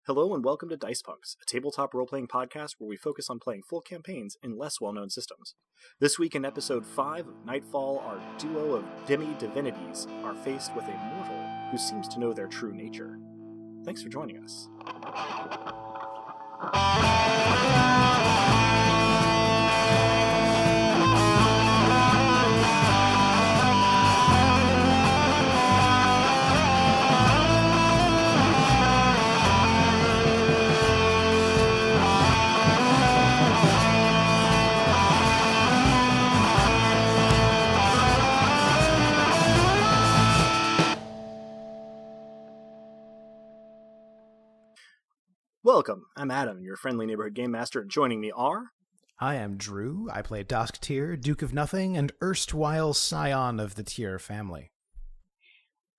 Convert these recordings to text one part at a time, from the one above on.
Hello and welcome to Dice Punks, a tabletop role-playing podcast where we focus on playing full campaigns in less well-known systems. This week in episode 5 of Nightfall, our duo of demi-divinities are faced with a mortal who seems to know their true nature. Thanks for joining us. Welcome, I'm Adam, your friendly neighborhood game master, and joining me are... I am Drew. I play Dosk Tyr, Duke of Nothing, and erstwhile scion of the Tyr family.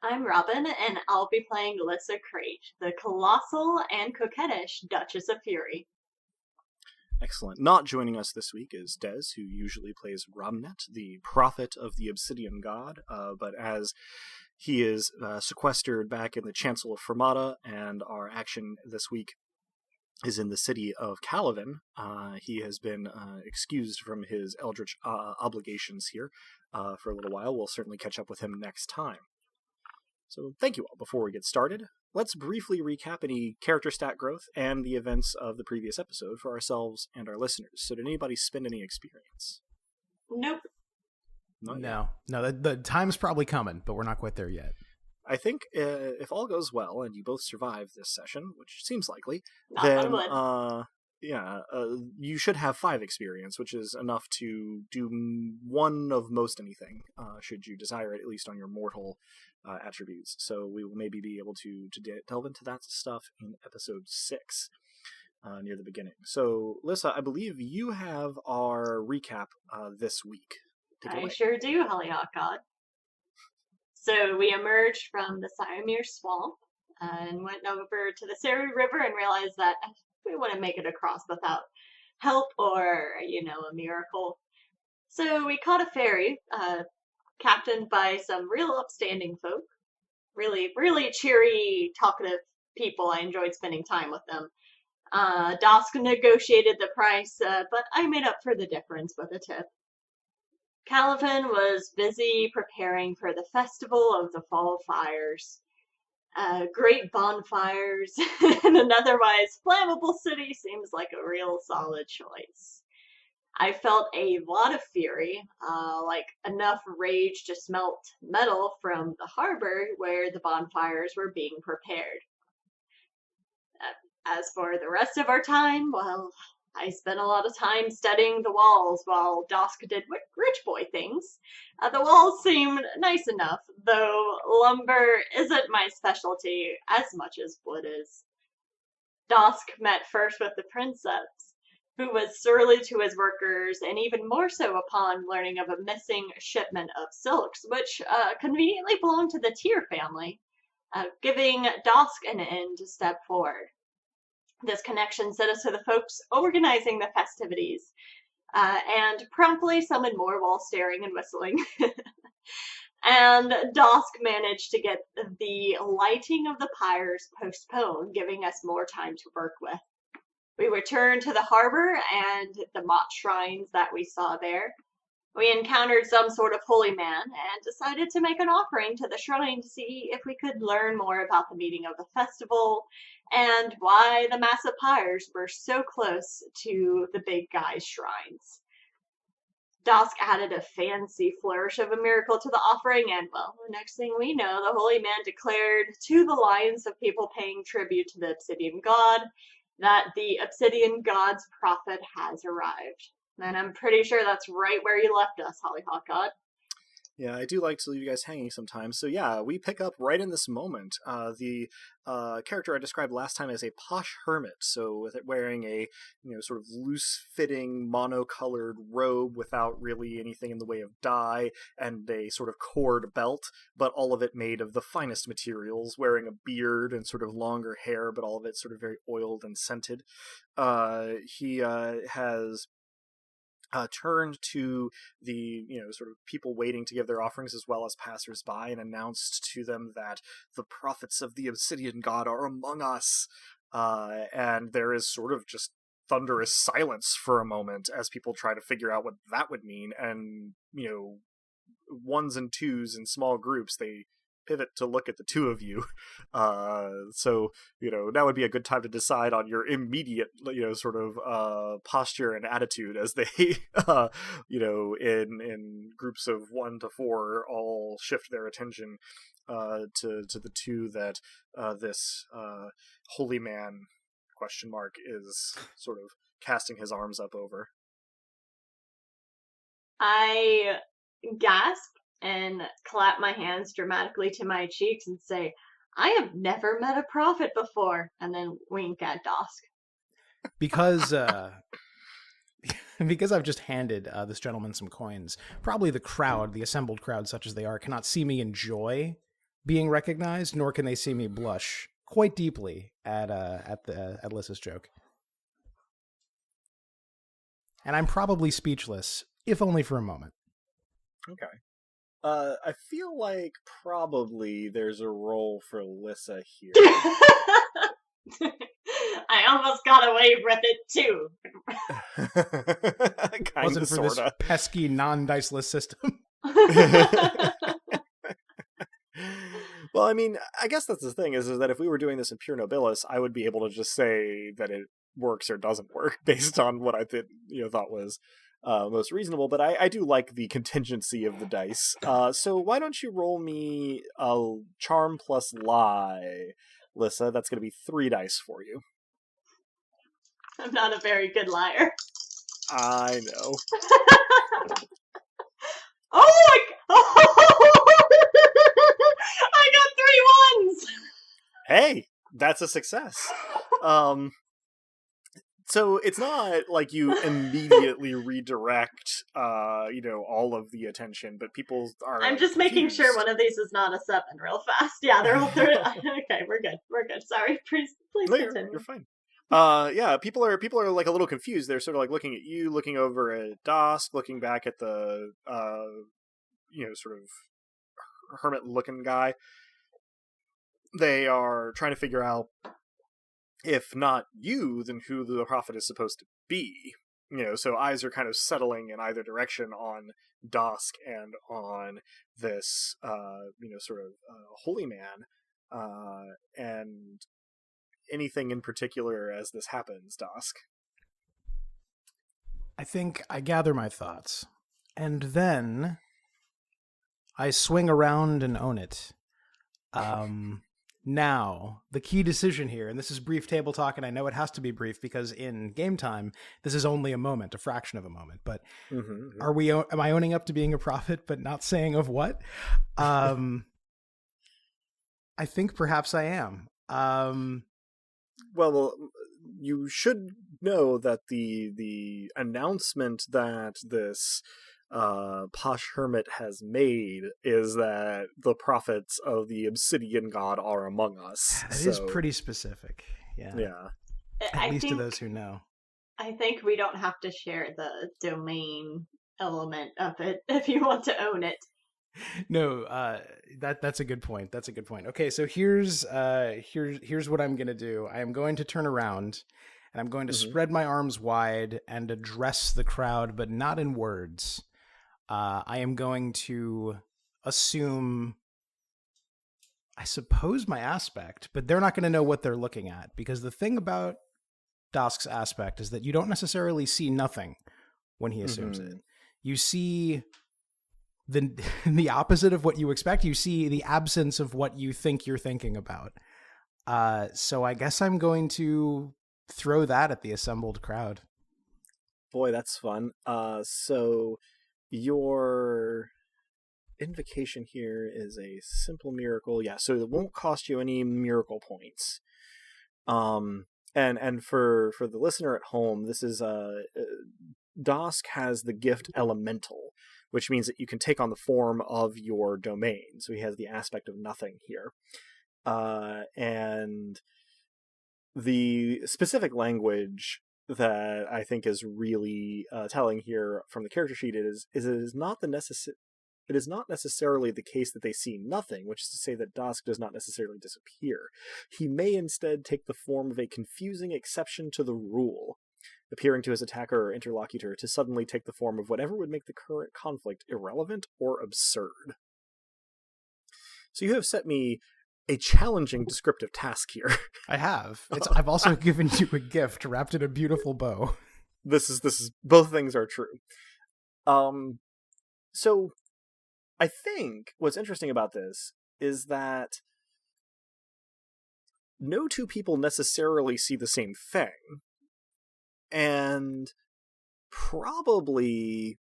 I'm Robin, and I'll be playing Lyssa Crate, the colossal and coquettish Duchess of Fury. Excellent. Not joining us this week is Des, who usually plays Romnet, the prophet of the Obsidian god, but as he is sequestered back in the Chancel of Fermata, and our action this week is in the city of Calavan. He has been excused from his eldritch obligations here for a little while. We'll certainly catch up with him next time. So thank you all. Before we get started, let's briefly recap any character stat growth and the events of the previous episode for ourselves and our listeners. So did anybody spend any experience? Nope. No, the time's probably coming, but we're not quite there yet. I think if all goes well and you both survive this session, which seems likely, you should have 5 experience, which is enough to do one of most anything, should you desire it, at least on your mortal attributes. So we will maybe be able to delve into that stuff in episode 6, near the beginning. So, Lyssa, I believe you have our recap this week. I sure do, Hollyhock God. So we emerged from the Siamir Swamp and went over to the Sari River and realized that we wouldn't make it across without help or, a miracle. So we caught a ferry, captained by some real upstanding folk. Really, really cheery, talkative people. I enjoyed spending time with them. Dosk negotiated the price, but I made up for the difference with a tip. Calavan was busy preparing for the Festival of the Fall Fires. Great bonfires in an otherwise flammable city seems like a real solid choice. I felt a lot of fury, like enough rage to smelt metal from the harbor where the bonfires were being prepared. As for the rest of our time, well, I spent a lot of time studying the walls while Dosk did rich boy things. The walls seemed nice enough, though lumber isn't my specialty as much as wood is. Dosk met first with the princess, who was surly to his workers, and even more so upon learning of a missing shipment of silks, which conveniently belonged to the Tyr family, giving Dosk an in to step forward. This connection set us to the folks organizing the festivities, and promptly summoned more while staring and whistling. And Dosk managed to get the lighting of the pyres postponed, giving us more time to work with. We returned to the harbor and the mock shrines that we saw there. We encountered some sort of holy man and decided to make an offering to the shrine to see if we could learn more about the meaning of the festival and why the massive pyres were so close to the big guy's shrines. Dosk added a fancy flourish of a miracle to the offering, and, well, the next thing we know, the holy man declared to the lions of people paying tribute to the Obsidian god that the Obsidian god's prophet has arrived. And I'm pretty sure that's right where you left us, Hollyhock God. Yeah, I do like to leave you guys hanging sometimes. So yeah, we pick up right in this moment. The character I described last time as a posh hermit, so with it wearing a sort of loose-fitting, mono-colored robe without really anything in the way of dye, and a sort of cord belt, but all of it made of the finest materials, wearing a beard and sort of longer hair, but all of it sort of very oiled and scented. He has turned to the sort of people waiting to give their offerings as well as passersby and announced to them that the prophets of the Obsidian god are among us. and there is sort of just thunderous silence for a moment as people try to figure out what that would mean. And, ones and twos in small groups, they pivot to look at the two of you. So, now would be a good time to decide on your immediate, sort of posture and attitude as they, in groups of 1 to 4, all shift their attention to the two that this holy man is sort of casting his arms up over. I gasp and clap my hands dramatically to my cheeks and say, I have never met a prophet before, and then wink at Dosk. Because I've just handed this gentleman some coins, probably the assembled crowd, such as they are, cannot see me enjoy being recognized, nor can they see me blush quite deeply at Lissa's joke. And I'm probably speechless, if only for a moment. Okay. I feel like probably there's a role for Lissa here. I almost got away with it too. Wasn't for this pesky non-diceless system. Well, I mean, I guess that's the thing is that if we were doing this in pure nobilis, I would be able to just say that it works or doesn't work based on what I thought was most reasonable. But I do like the contingency of the dice. So why don't you roll me a charm plus lie, Lissa? That's going to be 3 dice for you. I'm not a very good liar. I know. Oh I got 3 1s! Hey, that's a success. So it's not like you immediately redirect, all of the attention, but people are. I'm just making sure one of these is not a 7 real fast. Yeah, they're all 3. Okay, we're good. Sorry, please no, continue. You're fine. Yeah, people are like a little confused. They're sort of like looking at you, looking over at Dosk, looking back at the, sort of hermit-looking guy. They are trying to figure out, if not you, then who the prophet is supposed to be. So eyes are kind of settling in either direction on Dosk and on this, sort of holy man. And anything in particular as this happens, Dosk? I think I gather my thoughts, and then I swing around and own it. Now, the key decision here, and this is brief table talk, and I know it has to be brief because in game time, this is only a moment, a fraction of a moment. But am I owning up to being a prophet, but not saying of what? I think perhaps I am. Well, you should know that the announcement that this posh hermit has made is that the prophets of the Obsidian god are among us. That is pretty specific. Yeah. At least to those who know. I think we don't have to share the domain element of it if you want to own it. No, that's a good point. Okay, so here's what I'm gonna do. I am going to turn around and I'm going to spread my arms wide and address the crowd, but not in words. I am going to assume, I suppose, my aspect, but they're not going to know what they're looking at, because the thing about Dosk's aspect is that you don't necessarily see nothing when he assumes it. You see the opposite of what you expect. You see the absence of what you think you're thinking about. So I guess I'm going to throw that at the assembled crowd. Boy, that's fun. So your invocation here is a simple miracle. Yeah, so it won't cost you any miracle points. And for the listener at home, this is Dosk has the gift Elemental, which means that you can take on the form of your domain. So he has the aspect of nothing here. And the specific language that I think is really telling here from the character sheet is it is not the it is not necessarily the case that they see nothing, which is to say that Dosk does not necessarily disappear. He may instead take the form of a confusing exception to the rule, appearing to his attacker or interlocutor to suddenly take the form of whatever would make the current conflict irrelevant or absurd. So you have set me a challenging descriptive task here. I have. I've also given you a gift wrapped in a beautiful bow. This is both things are true. So I think what's interesting about this is that no two people necessarily see the same thing. And probably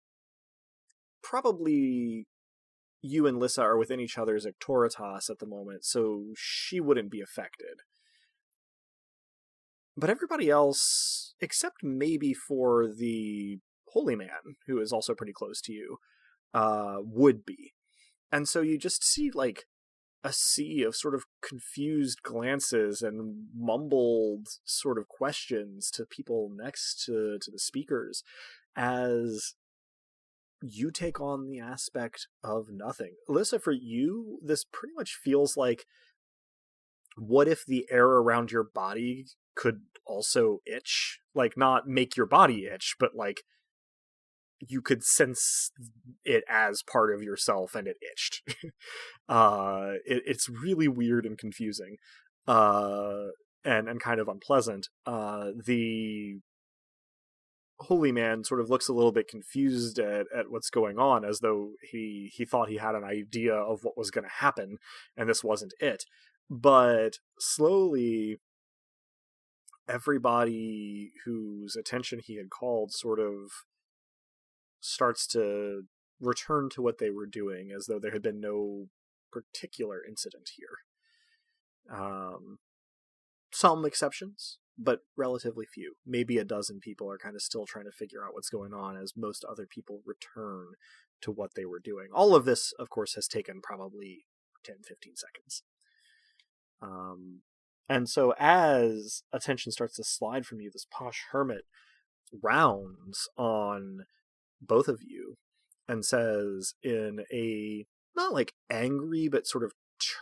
you and Lissa are within each other's Ectoritas at the moment, so she wouldn't be affected. But everybody else, except maybe for the Holy Man, who is also pretty close to you, would be. And so you just see, like, a sea of sort of confused glances and mumbled sort of questions to people next to the speakers as you take on the aspect of nothing. Alyssa, for you, this pretty much feels like, what if the air around your body could also itch? Like, not make your body itch, but like, you could sense it as part of yourself and it itched. It's really weird and confusing, and kind of unpleasant. The Holy Man sort of looks a little bit confused at what's going on, as though he thought he had an idea of what was going to happen, and this wasn't it. But slowly, everybody whose attention he had called sort of starts to return to what they were doing, as though there had been no particular incident here. Some exceptions, but relatively few. Maybe a dozen people are kind of still trying to figure out what's going on, as most other people return to what they were doing. All of this, of course, has taken probably 10-15 seconds. And so as attention starts to slide from you, this posh hermit rounds on both of you and says in a not like angry but sort of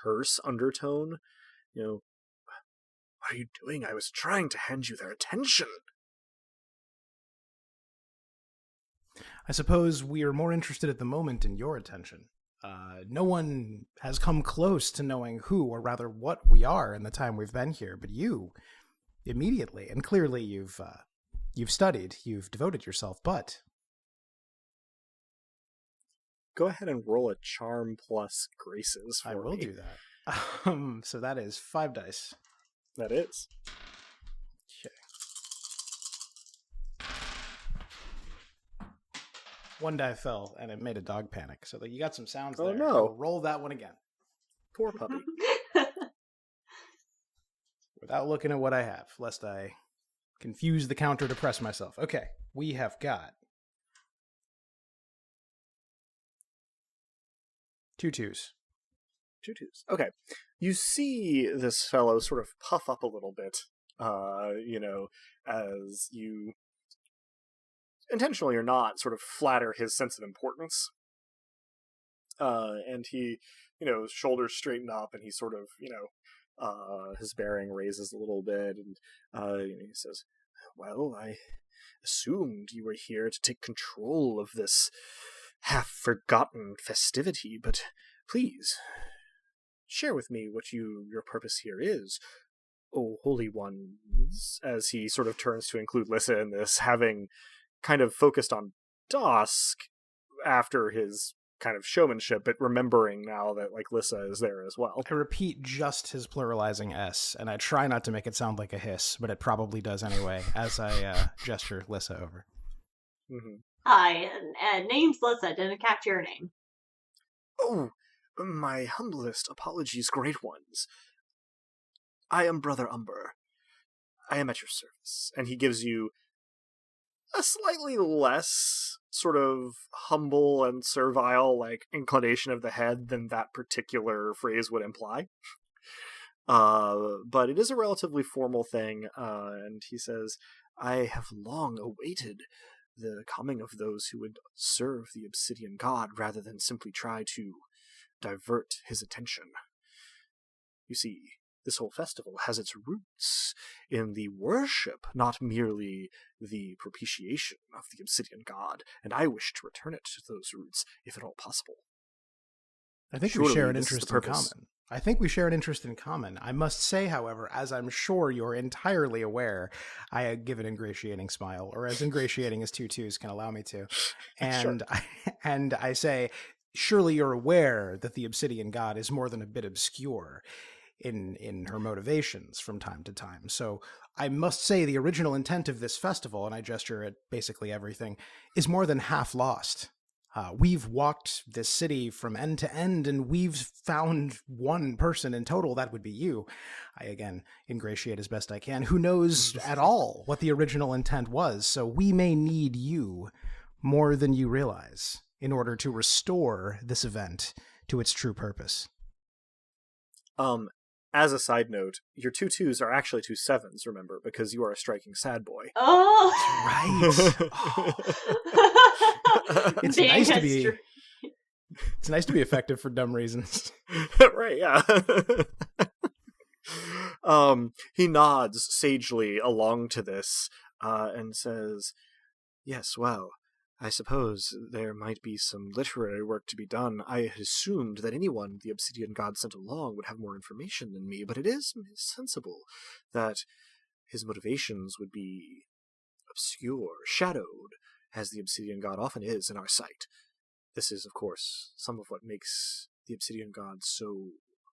terse undertone, what are you doing? I was trying to hand you their attention. I suppose we are more interested at the moment in your attention. No one has come close to knowing who, or rather what, we are in the time we've been here, but you, immediately, and clearly you've studied, you've devoted yourself, but... Go ahead and roll a charm plus graces for me. I will do that. So that is 5 dice. That is. Okay. 1 die fell, and it made a dog panic. So you got some sounds there. Oh, no. Roll that one again. Poor puppy. Without looking at what I have, lest I confuse the counter to press myself. Okay, we have got 2 2s. 2 2s. Okay. You see this fellow sort of puff up a little bit, as you, intentionally or not, sort of flatter his sense of importance. And he, shoulders straighten up, and he sort of, his bearing raises a little bit, and he says, well, I assumed you were here to take control of this half-forgotten festivity, but please, share with me what your purpose here is, oh holy ones, as he sort of turns to include Lissa in this, having kind of focused on Dosk after his kind of showmanship, but remembering now that, like, Lissa is there as well. I repeat just his pluralizing S, and I try not to make it sound like a hiss, but it probably does anyway, as I gesture Lissa over. Mm-hmm. Hi, name's Lissa. Didn't catch your name. Oh, my humblest apologies, great ones. I am Brother Umber. I am at your service. And he gives you a slightly less sort of humble and servile, like, inclination of the head than that particular phrase would imply. But it is a relatively formal thing, and he says, I have long awaited the coming of those who would serve the Obsidian God rather than simply try to divert his attention. You see, this whole festival has its roots in the worship, not merely the propitiation of the Obsidian God, and I wish to return it to those roots, if at all possible. I think we share an interest in common. I must say, however, as I'm sure you're entirely aware, I give an ingratiating smile, or as ingratiating as 2 twos can allow me to. And, sure. I say, surely you're aware that the Obsidian God is more than a bit obscure in her motivations from time to time. So I must say the original intent of this festival, and I gesture at basically everything, is more than half lost. We've walked this city from end to end, and we've found one person in total. That would be you. I, again, ingratiate as best I can, who knows at all what the original intent was. So we may need you more than you realize in order to restore this event to its true purpose. As a side note, your 2 twos are actually 2 sevens, remember, because you are a striking sad boy. Oh, that's right. Oh. It's nice to be effective for dumb reasons. Right, yeah. He nods sagely along to this, and says, "Yes, well, I suppose there might be some literary work to be done. I had assumed that anyone the Obsidian God sent along would have more information than me, but it is sensible that his motivations would be obscure, shadowed, as the Obsidian God often is in our sight. This is, of course, some of what makes the Obsidian God so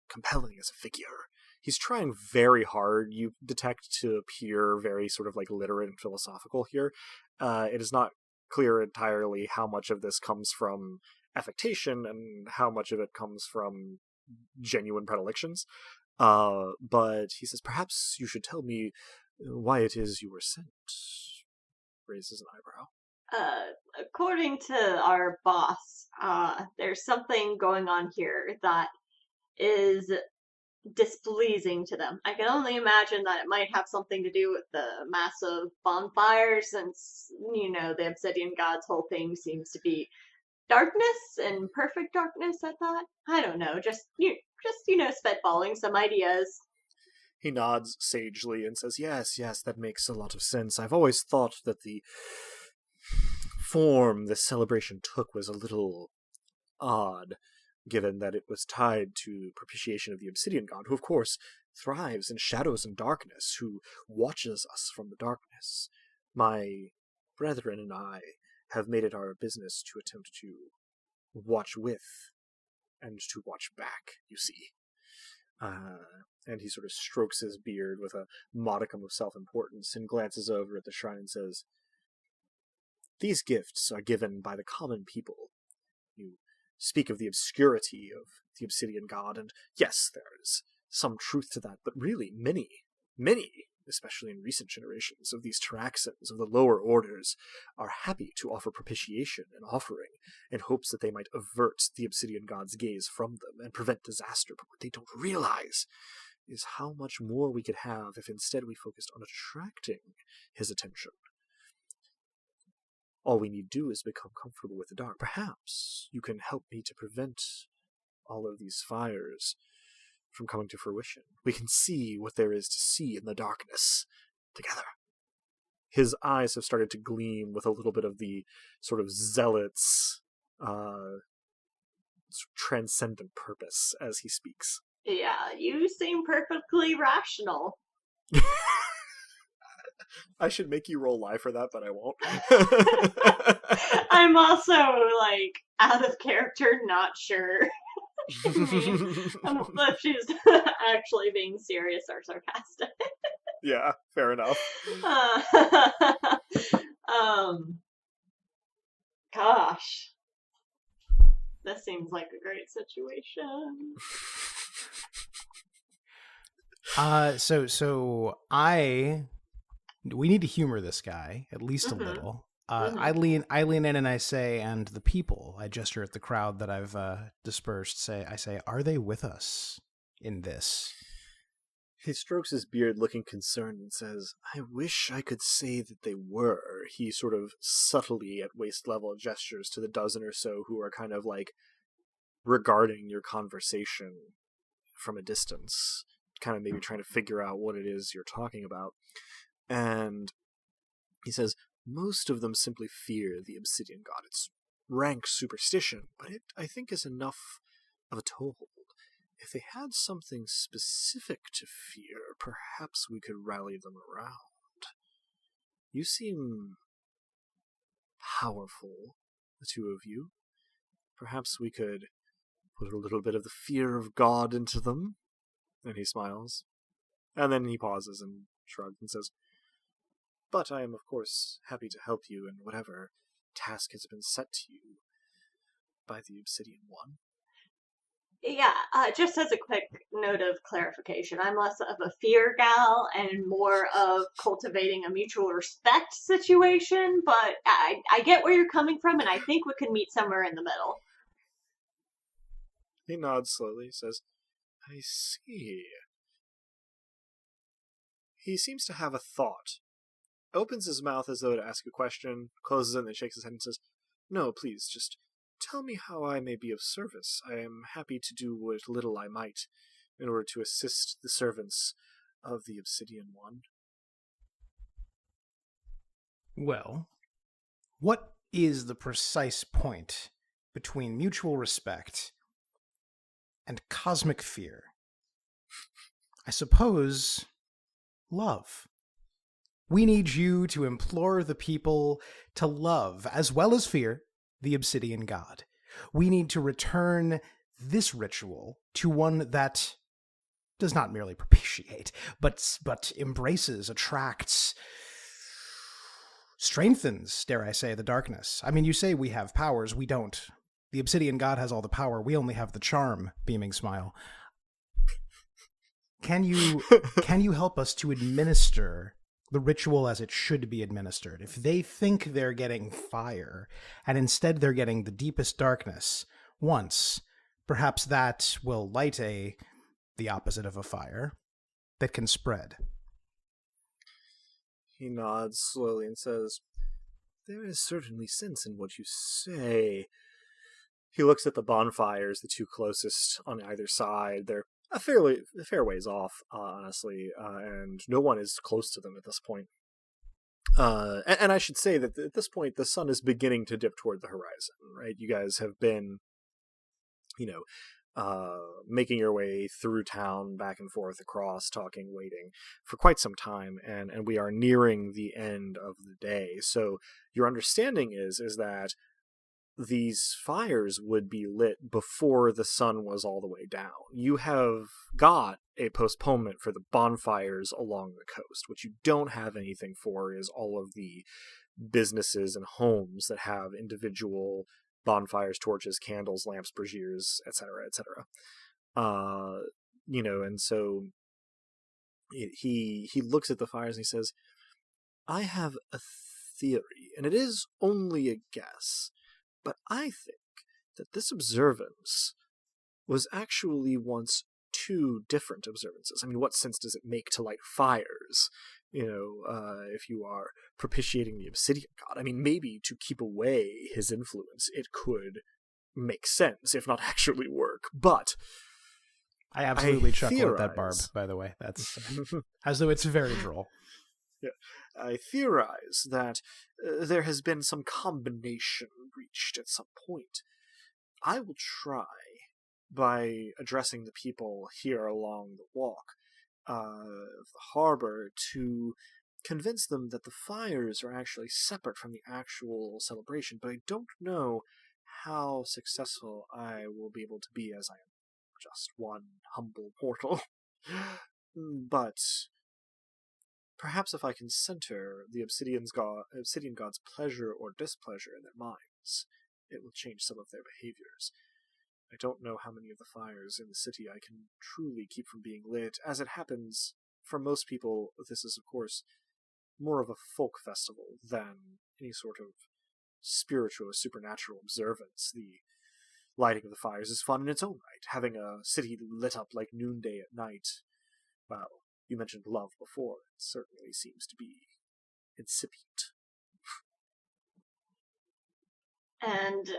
compelling as a figure. He's trying very hard, you detect, to appear very sort of like literate and philosophical here. It is not clear entirely how much of this comes from affectation and how much of it comes from genuine predilections. But he says, perhaps you should tell me why it is you were sent. Raises an eyebrow. According to our boss, there's something going on here that is displeasing to them. I can only imagine that it might have something to do with the massive bonfire, since, the Obsidian God's whole thing seems to be darkness and perfect darkness at that. I don't know, just spitballing some ideas. He nods sagely and says, yes, that makes a lot of sense. I've always thought that the form this celebration took was a little odd, given that it was tied to propitiation of the Obsidian God, who of course thrives in shadows and darkness, who watches us from the darkness. My brethren and I have made it our business to attempt to watch with and to watch back, you see. And he sort of strokes his beard with a modicum of self-importance and glances over at the shrine and says, these gifts are given by the common people. You speak of the obscurity of the Obsidian God, and yes, there is some truth to that, but really many, especially in recent generations, of these Taraxans of the lower orders are happy to offer propitiation and offering in hopes that they might avert the Obsidian God's gaze from them and prevent disaster. But what they don't realize is how much more we could have if instead we focused on attracting his attention. All we need do is become comfortable with the dark. Perhaps you can help me to prevent all of these fires from coming to fruition. We can see what there is to see in the darkness together. His eyes have started to gleam with a little bit of the sort of zealot's transcendent purpose as he speaks. Yeah, you seem perfectly rational. I should make you roll live for that, but I won't. I'm also, out of character, not sure if she's actually being serious or sarcastic. Yeah, fair enough. Gosh. This seems like a great situation. We need to humor this guy, at least a little. I lean in and I say, and the people, I gesture at the crowd that I've dispersed, I say, are they with us in this? He strokes his beard, looking concerned, and says, I wish I could say that they were. He sort of subtly, at waist level, gestures to the dozen or so who are kind of like regarding your conversation from a distance, kind of maybe trying to figure out what it is you're talking about. And he says, most of them simply fear the Obsidian God. It's rank superstition, but it, I think, is enough of a toll. If they had something specific to fear, perhaps we could rally them around. You seem powerful, the two of you. Perhaps we could put a little bit of the fear of God into them. And he smiles. And then he pauses and shrugs and says, but I am, of course, happy to help you in whatever task has been set to you by the Obsidian One. Yeah, just as a quick note of clarification, I'm less of a fear gal and more of cultivating a mutual respect situation, but I get where you're coming from, and I think we can meet somewhere in the middle. He nods slowly, says, I see. He seems to have a thought. Opens his mouth as though to ask a question, closes it, and then shakes his head and says, no, please, just tell me how I may be of service. I am happy to do what little I might in order to assist the servants of the Obsidian One. Well, what is the precise point between mutual respect and cosmic fear? I suppose love. We need you to implore the people to love, as well as fear, the Obsidian God. We need to return this ritual to one that does not merely propitiate, but embraces, attracts, strengthens, dare I say, the darkness. I mean, you say we have powers. We don't. The Obsidian God has all the power. We only have the charm, beaming smile. Can you help us to administer the ritual as it should be administered? If they think they're getting fire, and instead they're getting the deepest darkness once, perhaps that will light the opposite of a fire that can spread. He nods slowly and says, there is certainly sense in what you say. He looks at the bonfires, the two closest on either side. They're a fair ways off, honestly, and no one is close to them at this point. And I should say that at this point, the sun is beginning to dip toward the horizon, right? You guys have been, making your way through town, back and forth, across, talking, waiting, for quite some time, and we are nearing the end of the day. So your understanding is that these fires would be lit before the sun was all the way down. You have got a postponement for the bonfires along the coast. What you don't have anything for is all of the businesses and homes that have individual bonfires, torches, candles, lamps, braziers, etc., etc. And so he looks at the fires and he says, I have a theory, and it is only a guess, but I think that this observance was actually once two different observances. I mean, what sense does it make to light fires, if you are propitiating the Obsidian God? I mean, maybe to keep away his influence, it could make sense, if not actually work, but I absolutely chuckle at that, Barb, by the way. That's as though it's very droll. Yeah. I theorize that there has been some combination reached at some point. I will try, by addressing the people here along the walk of the harbor, to convince them that the fires are actually separate from the actual celebration, but I don't know how successful I will be able to be, as I am just one humble mortal. But perhaps if I can center the Obsidian God's pleasure or displeasure in their minds, it will change some of their behaviors. I don't know how many of the fires in the city I can truly keep from being lit. As it happens, for most people, this is, of course, more of a folk festival than any sort of spiritual or supernatural observance. The lighting of the fires is fun in its own right. Having a city lit up like noonday at night, well, you mentioned love before. It certainly seems to be incipient. And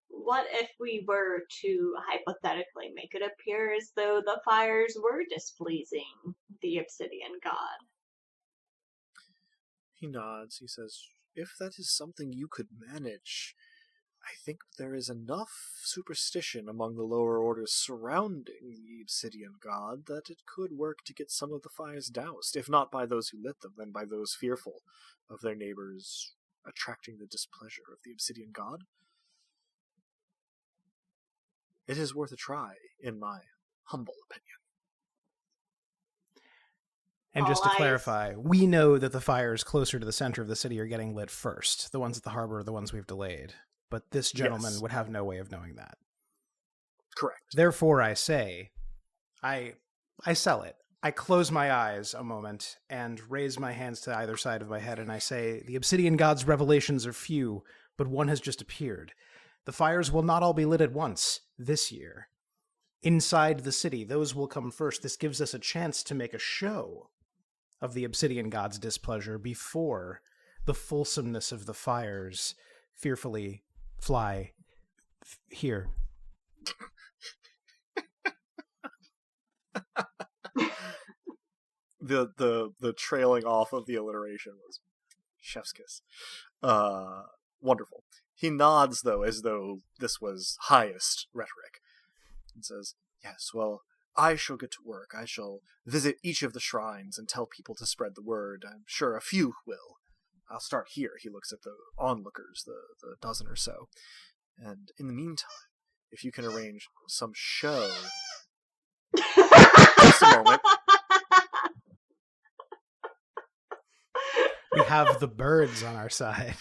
what if we were to hypothetically make it appear as though the fires were displeasing the Obsidian god? He nods. He says, if that is something you could manage, I think there is enough superstition among the lower orders surrounding the Obsidian god that it could work to get some of the fires doused, if not by those who lit them, then by those fearful of their neighbors attracting the displeasure of the Obsidian god. It is worth a try, in my humble opinion. And just to clarify, we know that the fires closer to the center of the city are getting lit first. The ones at the harbor are the ones we've delayed. But this gentleman would have no way of knowing that. Correct. Therefore, I say, I sell it. I close my eyes a moment and raise my hands to either side of my head, and I say, the Obsidian God's revelations are few, but one has just appeared. The fires will not all be lit at once this year. Inside the city, those will come first. This gives us a chance to make a show of the Obsidian God's displeasure before the fulsomeness of the fires fearfully fly here. The trailing off of the alliteration was chef's kiss. Wonderful. He nods, though, as though this was highest rhetoric, and says, yes, well, I shall get to work. I shall visit each of the shrines and tell people to spread the word. I'm sure a few will. I'll start here. He looks at the onlookers, the dozen or so. And in the meantime, if you can arrange some show... Just a moment. We have the birds on our side.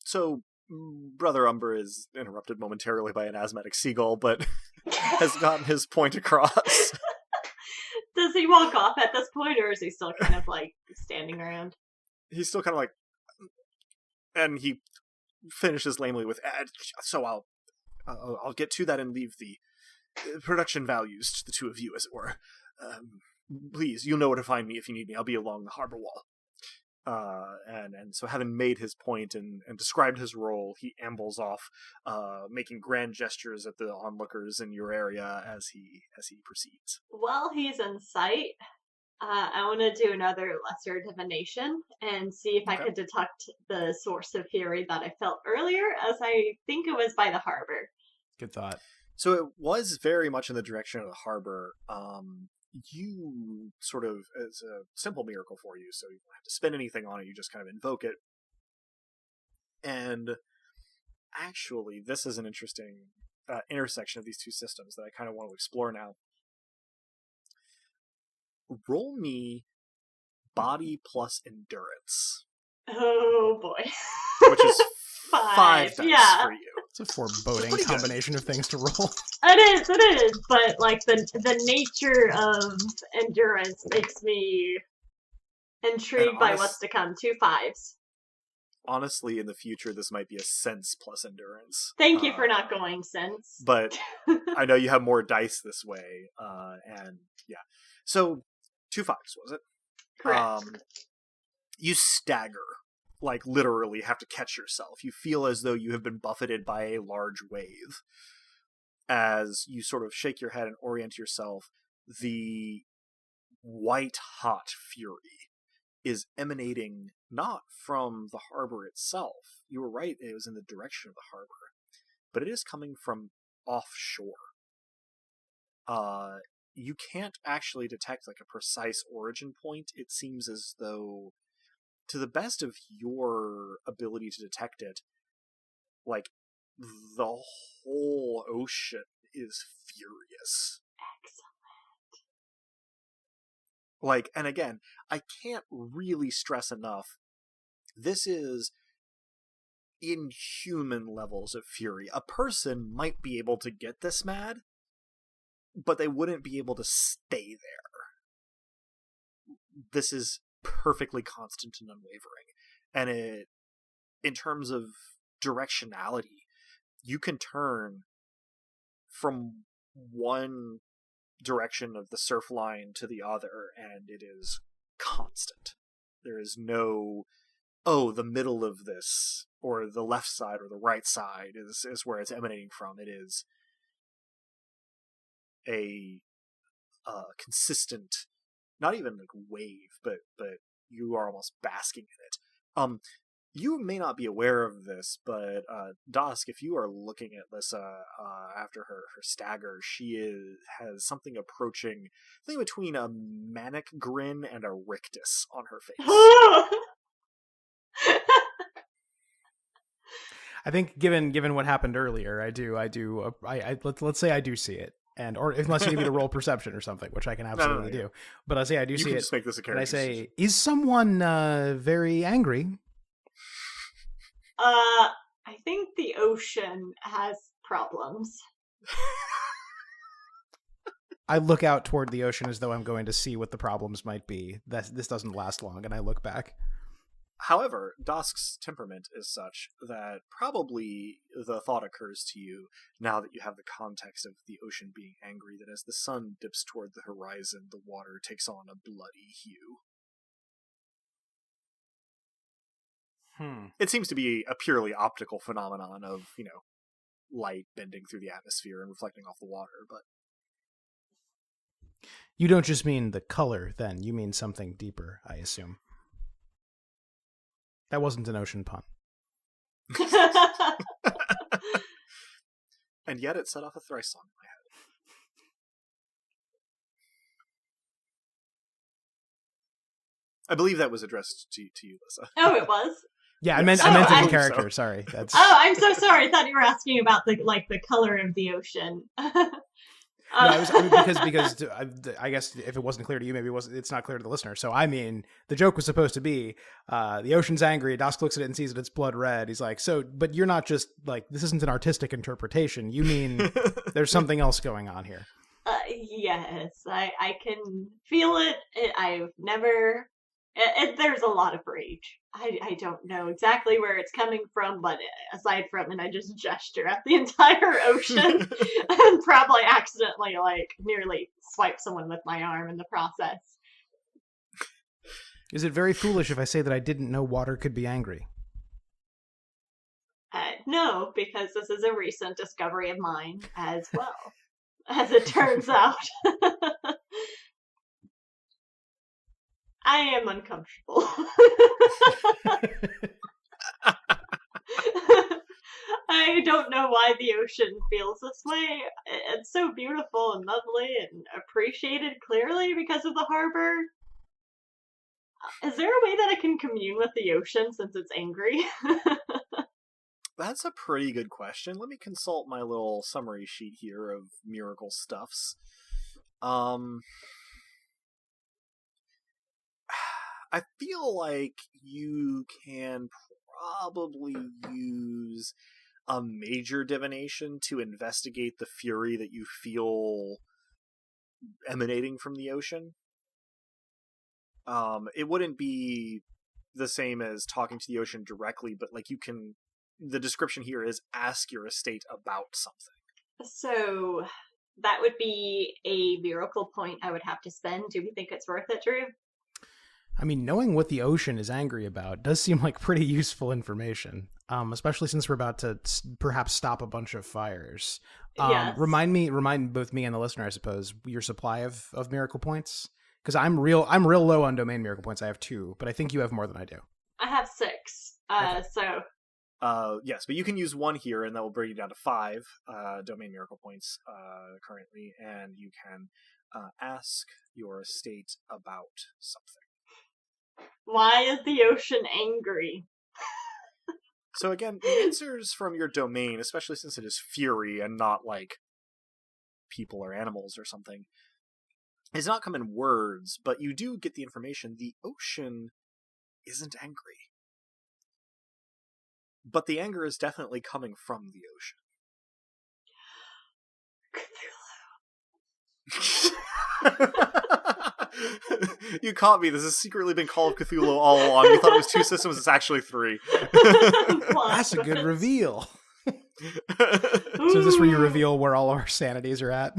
So, Brother Umber is interrupted momentarily by an asthmatic seagull, but has gotten his point across. Does he walk off at this point, or is he still kind of like standing around? He's still kind of like... And he finishes lamely with, so I'll get to that and leave the production values to the two of you, as it were. Please, you'll know where to find me if you need me. I'll be along the harbor wall. And so having made his point and described his role, he ambles off, making grand gestures at the onlookers in your area as he proceeds. While he's in sight, I want to do another lesser divination and see if I could detect the source of fury that I felt earlier, as I think it was by the harbor. Good thought. So it was very much in the direction of the harbor. You sort of, as a simple miracle for you, so you don't have to spend anything on it, you just kind of invoke it. And actually, this is an interesting intersection of these two systems that I kind of want to explore now. Roll me body plus endurance. Oh boy. Which is 5 dice for you. It's a foreboding combination of things to roll. It is, but like the nature of endurance makes me intrigued by what's to come. 2 5s. Honestly, in the future, this might be a sense plus endurance. Thank you for not going sense. But I know you have more dice this way, and yeah. So, 2 5s, was it? Correct. You stagger. Like, literally have to catch yourself. You feel as though you have been buffeted by a large wave. As you sort of shake your head and orient yourself, the white-hot fury is emanating not from the harbor itself. You were right, it was in the direction of the harbor. But it is coming from offshore. You can't actually detect, like, a precise origin point. It seems as though, to the best of your ability to detect it, like, the whole ocean is furious. Excellent. Like, and again, I can't really stress enough, this is inhuman levels of fury. A person might be able to get this mad, but they wouldn't be able to stay there. This is perfectly constant and unwavering. And it, in terms of directionality, you can turn from one direction of the surf line to the other, and it is constant. There is no, the middle of this, or the left side, or the right side is where it's emanating from. It is a consistent, not even like wave, but you are almost basking in it. You may not be aware of this, but Dusk, if you are looking at Lissa after her stagger, she has something approaching, I think, between a manic grin and a rictus on her face. I think, given what happened earlier, let's say I do see it, or unless you give me to roll perception or something, which I can absolutely do. But I say I do see it. Just make this a character. And I say, is someone very angry? I think the ocean has problems. I look out toward the ocean as though I'm going to see what the problems might be. This doesn't last long, and I look back. However, Dusk's temperament is such that probably the thought occurs to you, now that you have the context of the ocean being angry, that as the sun dips toward the horizon, the water takes on a bloody hue. It seems to be a purely optical phenomenon of, light bending through the atmosphere and reflecting off the water, but... You don't just mean the color, then. You mean something deeper, I assume. That wasn't an ocean pun. And yet it set off a thrice song in my head. I believe that was addressed to you, Lissa. Oh, it was? Yeah, I meant it in character. So. Sorry. That's... Oh, I'm so sorry. I thought you were asking about the color of the ocean. Because I guess if it wasn't clear to you, maybe it's not clear to the listener. So I mean, the joke was supposed to be the ocean's angry. Dusk looks at it and sees that it's blood red. He's like, but you're not just like, this isn't an artistic interpretation. You mean there's something else going on here? Yes, I can feel it. I've never. There's a lot of rage. I don't know exactly where it's coming from, but aside from it, I just gesture at the entire ocean and probably accidentally, nearly swipe someone with my arm in the process. Is it very foolish if I say that I didn't know water could be angry? No, because this is a recent discovery of mine as well, as it turns out. I am uncomfortable. I don't know why the ocean feels this way. It's so beautiful and lovely and appreciated clearly because of the harbor. Is there a way that I can commune with the ocean since it's angry? That's a pretty good question. Let me consult my little summary sheet here of miracle stuffs. I feel like you can probably use a major divination to investigate the fury that you feel emanating from the ocean. It wouldn't be the same as talking to the ocean directly, but the description here is ask your estate about something. So that would be a miracle point I would have to spend. Do we think it's worth it, Drew? I mean, knowing what the ocean is angry about does seem like pretty useful information, especially since we're about to perhaps stop a bunch of fires. Yes. Remind both me and the listener, I suppose, your supply of miracle points, because I'm real low on domain miracle points. I have 2, but I think you have more than I do. I have 6. Okay. Yes, but you can use 1 here, and that will bring you down to 5 domain miracle points currently, and you can ask your estate about something. Why is the ocean angry? So again, the answers from your domain, especially since it is fury and not like people or animals or something, is not come in words, but you do get the information. The ocean isn't angry. But the anger is definitely coming from the ocean. You caught me. This has secretly been Call of Cthulhu all along. You thought it was 2 systems. It's actually 3. That's a good reveal. So is this where you reveal where all our sanities are at?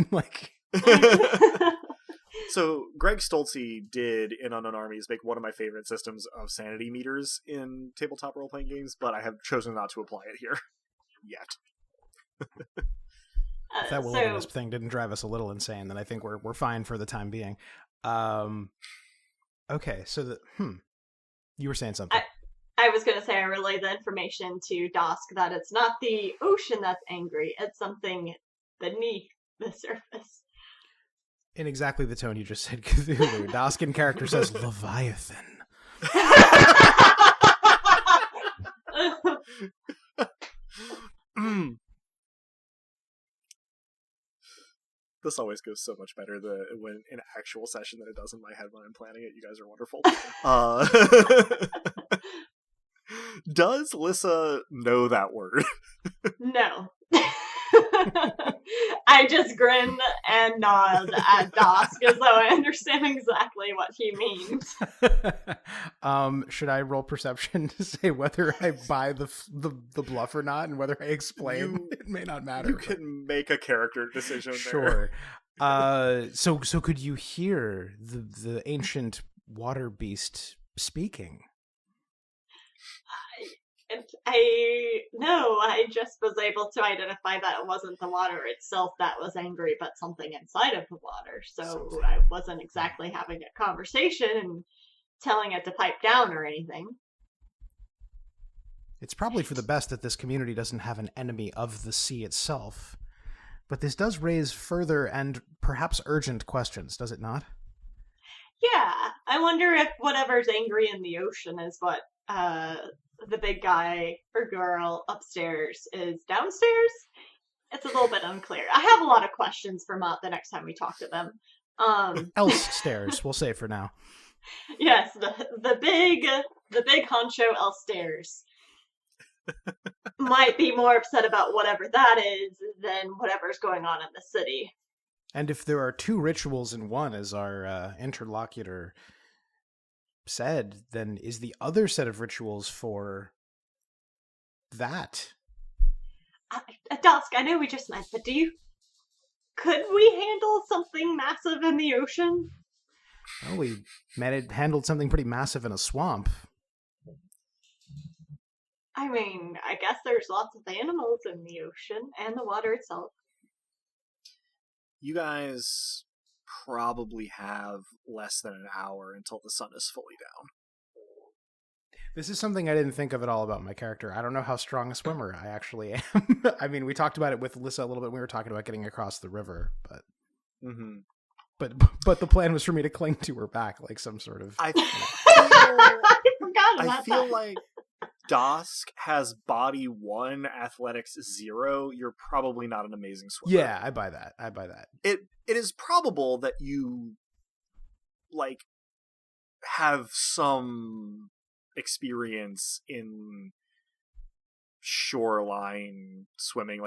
So Greg Stolze did in Unknown Armies make one of my favorite systems of sanity meters in tabletop role-playing games, but I have chosen not to apply it here yet. If that will-o-wisp thing didn't drive us a little insane, then I think we're fine for the time being. Okay, so you were saying something. I was going to say I relay the information to Dosk that it's not the ocean that's angry, it's something beneath the surface. In exactly the tone you just said, Cthulhu. Dosk in character says Leviathan. This always goes so much better when in actual session than it does in my head when I'm planning it. You guys are wonderful. Does Lissa know that word? No. I just grin and nod at Dosk as though I understand exactly what he means. Should I roll perception to say whether I buy the bluff or not, and whether I explain? It may not matter. You can make a character decision. Sure. So could you hear the ancient water beast speaking? I just was able to identify that it wasn't the water itself that was angry, but something inside of the water. So I wasn't exactly having a conversation and telling it to pipe down or anything. It's probably for the best that this community doesn't have an enemy of the sea itself. But this does raise further and perhaps urgent questions, does it not? Yeah, I wonder if whatever's angry in the ocean is what the big guy or girl upstairs is downstairs. It's a little bit unclear. I have a lot of questions for Mott the next time we talk to them. Else stairs, we'll say for now. Yes, the big honcho else stairs might be more upset about whatever that is than whatever's going on in the city. And if there are two rituals in one, as our interlocutor said, then is the other set of rituals for that? Dusk, I know we just met, but could we handle something massive in the ocean? Well, we handled something pretty massive in a swamp. I mean, I guess there's lots of animals in the ocean and the water itself. You guys probably have less than an hour until the sun is fully down. This is something I didn't think of at all about my character. I don't know how strong a swimmer I actually am. I mean, we talked about it with Lissa a little bit. We were talking about getting across the river, but but the plan was for me to cling to her back like some sort of. I feel like Dosk has body 1, athletics 0. You're probably not an amazing swimmer. Yeah, I buy that. It is probable that you have some experience in shoreline swimming.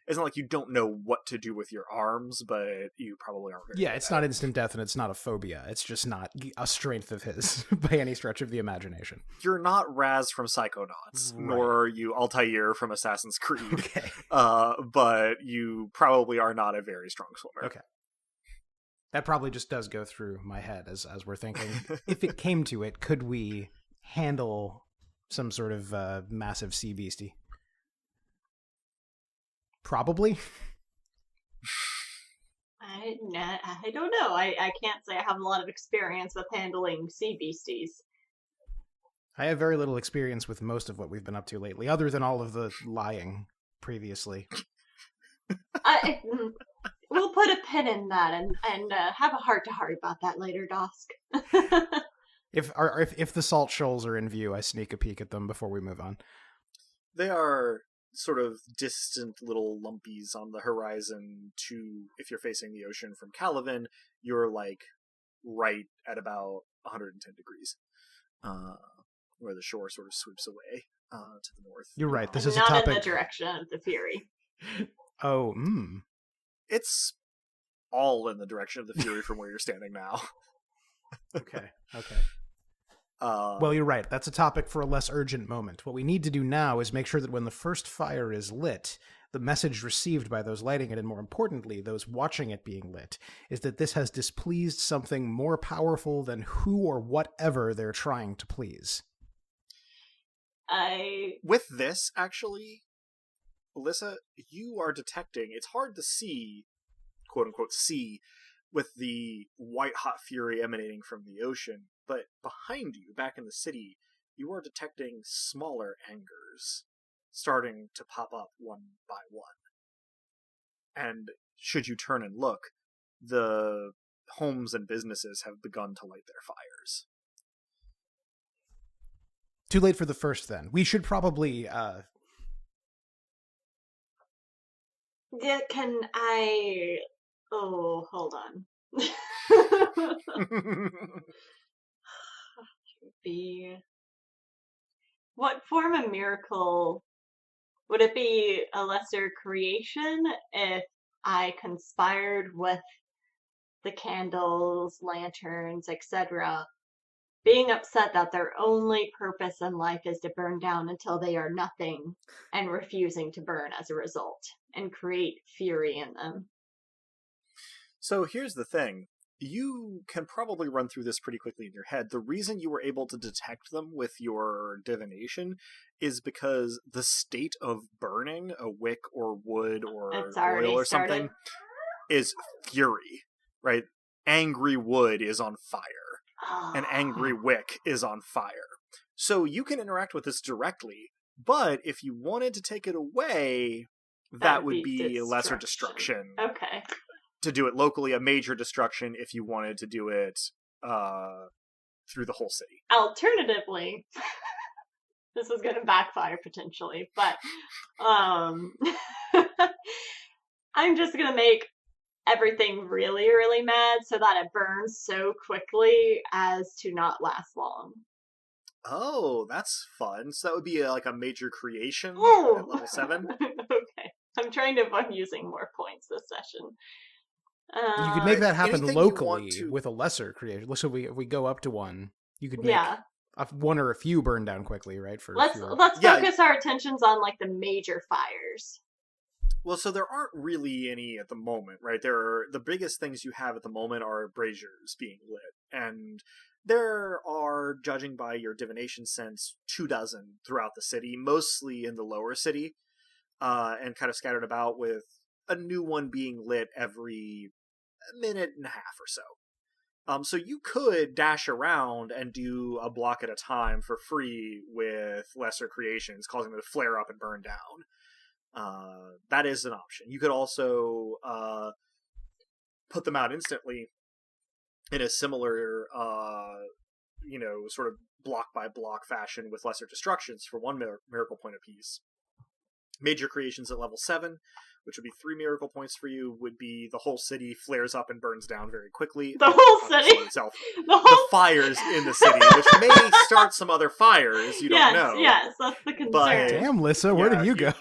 It's not like you don't know what to do with your arms, but you probably aren't very good it's not instant death and it's not a phobia. It's just not a strength of his by any stretch of the imagination. You're not Raz from Psychonauts, right. Nor are you Altair from Assassin's Creed. Okay. But you probably are not a very strong swimmer. Okay. That probably just does go through my head as we're thinking. If it came to it, could we handle some sort of massive sea beastie? Probably. I don't know. I can't say I have a lot of experience with handling sea beasties. I have very little experience with most of what we've been up to lately, other than all of the lying previously. We'll put a pin in that and have a heart-to-heart about that later, Dosk. If the salt shoals are in view, I sneak a peek at them before we move on. They are sort of distant little lumpies on the horizon if you're facing the ocean from Calavan, you're right at about 110 degrees, where the shore sort of sweeps away to the north. You're right. This is not a topic. In the direction of the Fury. Oh, It's all in the direction of the Fury from where you're standing now. Okay. Well, you're right. That's a topic for a less urgent moment. What we need to do now is make sure that when the first fire is lit, the message received by those lighting it, and more importantly, those watching it being lit, is that this has displeased something more powerful than who or whatever they're trying to please. With this, actually, Alyssa, you are detecting, it's hard to see, quote unquote, see, with the white-hot fury emanating from the ocean, but behind you, back in the city, you are detecting smaller angers starting to pop up one by one. And should you turn and look, the homes and businesses have begun to light their fires. Too late for the first, then. We should probably... Yeah, can I... Oh, hold on. What form of miracle would it be? A lesser creation if I conspired with the candles, lanterns, etc., being upset that their only purpose in life is to burn down until they are nothing, and refusing to burn as a result, and create fury in them? So here's the thing. You can probably run through this pretty quickly in your head. The reason you were able to detect them with your divination is because the state of burning a wick or wood or oil or something is fury, right? Angry wood is on fire. An angry wick is on fire. So you can interact with this directly, but if you wanted to take it away, that would be lesser destruction. Okay. To do it locally, a major destruction if you wanted to do it through the whole city. Alternatively, this is going to backfire potentially, but I'm just going to make everything really, really mad so that it burns so quickly as to not last long. Oh, that's fun. So that would be like a major creation at level 7. Okay. I'm trying to avoid using more points this session. You could make that happen locally with a lesser creation. So if we go up to one, you could make one or a few burn down quickly, right? Let's focus our attentions on like the major fires. Well, so there aren't really any at the moment, right? The biggest things you have at the moment are braziers being lit, and there are, judging by your divination sense, 24 throughout the city, mostly in the lower city, and kind of scattered about, with a new one being lit every minute and a half or so. So you could dash around and do a block at a time for free with lesser creations, causing them to flare up and burn down. That is an option. You could also put them out instantly in a similar, sort of block by block fashion with lesser destructions for 1 miracle point apiece. Major creations at level 7, which would be 3 miracle points for you, would be the whole city flares up and burns down very quickly. The whole city? Itself. The fires in the city, which may start some other fires, you don't know. Yes, that's the concern. But, damn, Lissa, where did you go?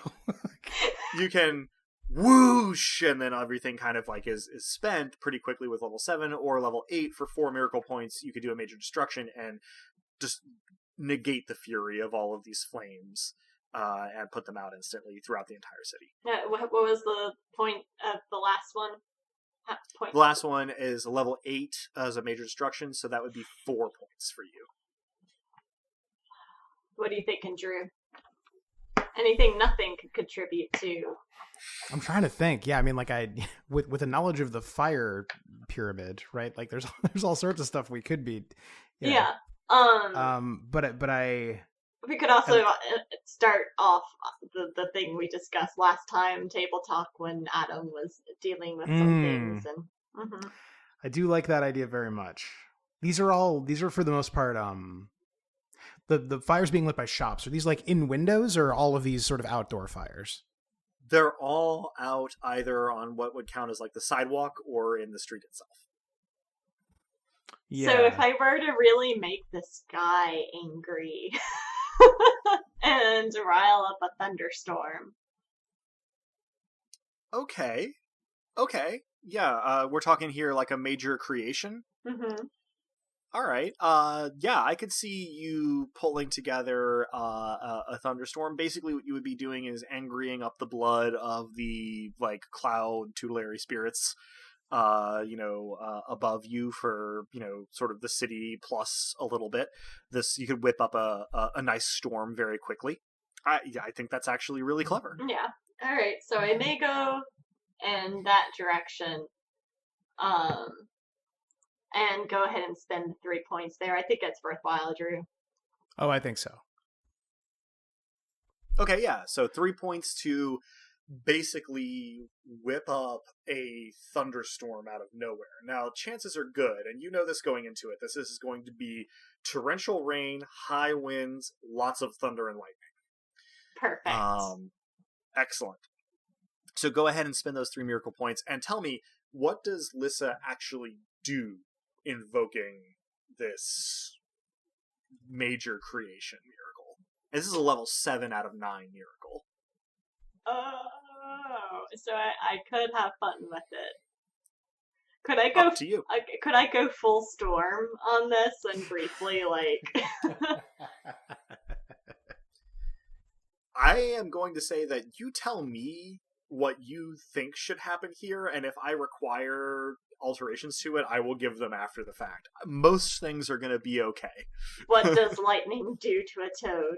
You can whoosh, and then everything kind of like is spent pretty quickly with level 7, or level 8 for 4 miracle points. You could do a major destruction and just negate the fury of all of these flames. And put them out instantly throughout the entire city. What was the point of the last one? The last one is a level 8 as a major destruction, so that would be 4 points for you. What do you think, Drew? Anything nothing could contribute to? I'm trying to think. Yeah, I mean, like with a knowledge of the fire pyramid, right? Like there's all sorts of stuff we could be. Yeah. But I. We could also start off the thing we discussed last time, table talk, when Adam was dealing with some things. And I do like that idea very much. These are for the most part, the fires being lit by shops. Are these like in windows, or all of these sort of outdoor fires? They're all out either on what would count as like the sidewalk or in the street itself. Yeah. So if I were to really make this guy angry and rile up a thunderstorm. Okay. Yeah, we're talking here like a major creation. Mm-hmm. All right. Yeah, I could see you pulling together a thunderstorm. Basically, what you would be doing is angrying up the blood of the cloud tutelary spirits, above you for sort of the city plus a little bit. This you could whip up a nice storm very quickly. I think that's actually really clever. Yeah. All right. So I may go in that direction. And go ahead and spend 3 points there. I think it's worthwhile, Drew. Oh, I think so. Okay, yeah. So 3 points to basically whip up a thunderstorm out of nowhere. Now, chances are good, and you know this going into it. This is going to be torrential rain, high winds, lots of thunder and lightning. Perfect. Excellent. So go ahead and spend those 3 miracle points, and tell me, what does Lissa actually do invoking this major creation miracle? And this is a level 7 out of 9 miracle. Oh, so I could have fun with it. Could I go? Up to you. Could I go full storm on this and briefly I am going to say that you tell me what you think should happen here, and if I require alterations to it, I will give them after the fact. Most things are going to be okay. What does lightning do to a toad?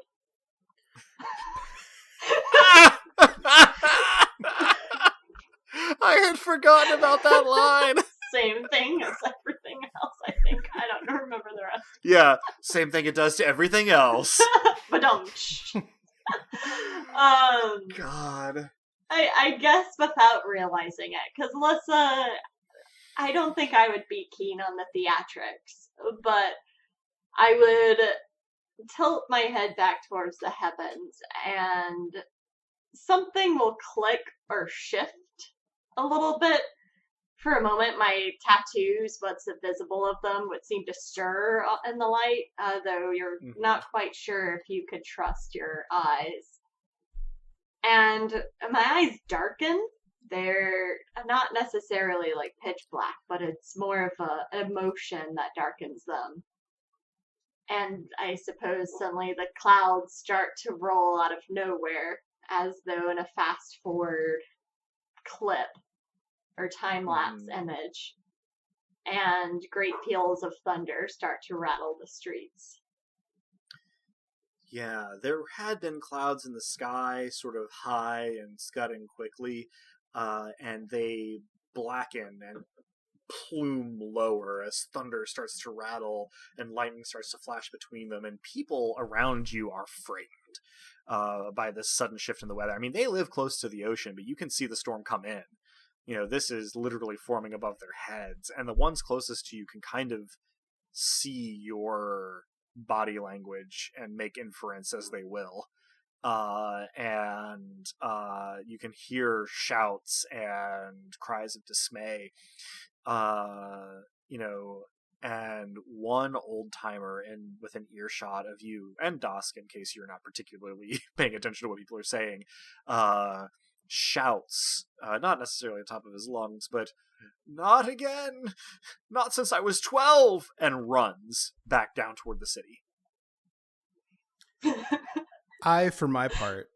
I had forgotten about that line. Same thing as everything else, I think. I don't remember the rest. Yeah, same thing it does to everything else. But God. I guess without realizing it, because Lissa, I don't think I would be keen on the theatrics, but I would tilt my head back towards the heavens, and something will click or shift a little bit. For a moment, my tattoos, what's visible of them, would seem to stir in the light, though you're not quite sure if you could trust your eyes. And my eyes darken. They're not necessarily pitch black, but it's more of an emotion that darkens them. And I suppose suddenly the clouds start to roll out of nowhere, as though in a fast forward clip or time-lapse image, and great peals of thunder start to rattle the streets. Yeah, there had been clouds in the sky, sort of high and scudding quickly, and they blacken and plume lower as thunder starts to rattle and lightning starts to flash between them, and people around you are frightened by this sudden shift in the weather. I mean, they live close to the ocean, but you can see the storm come in. This is literally forming above their heads, and the ones closest to you can kind of see your body language and make inference as they will. And you can hear shouts and cries of dismay. And one old-timer within earshot of you, and Dosk, in case you're not particularly paying attention to what people are saying, shouts, not necessarily on top of his lungs, but "Not again! Not since I was 12!" and runs back down toward the city. I, for my part,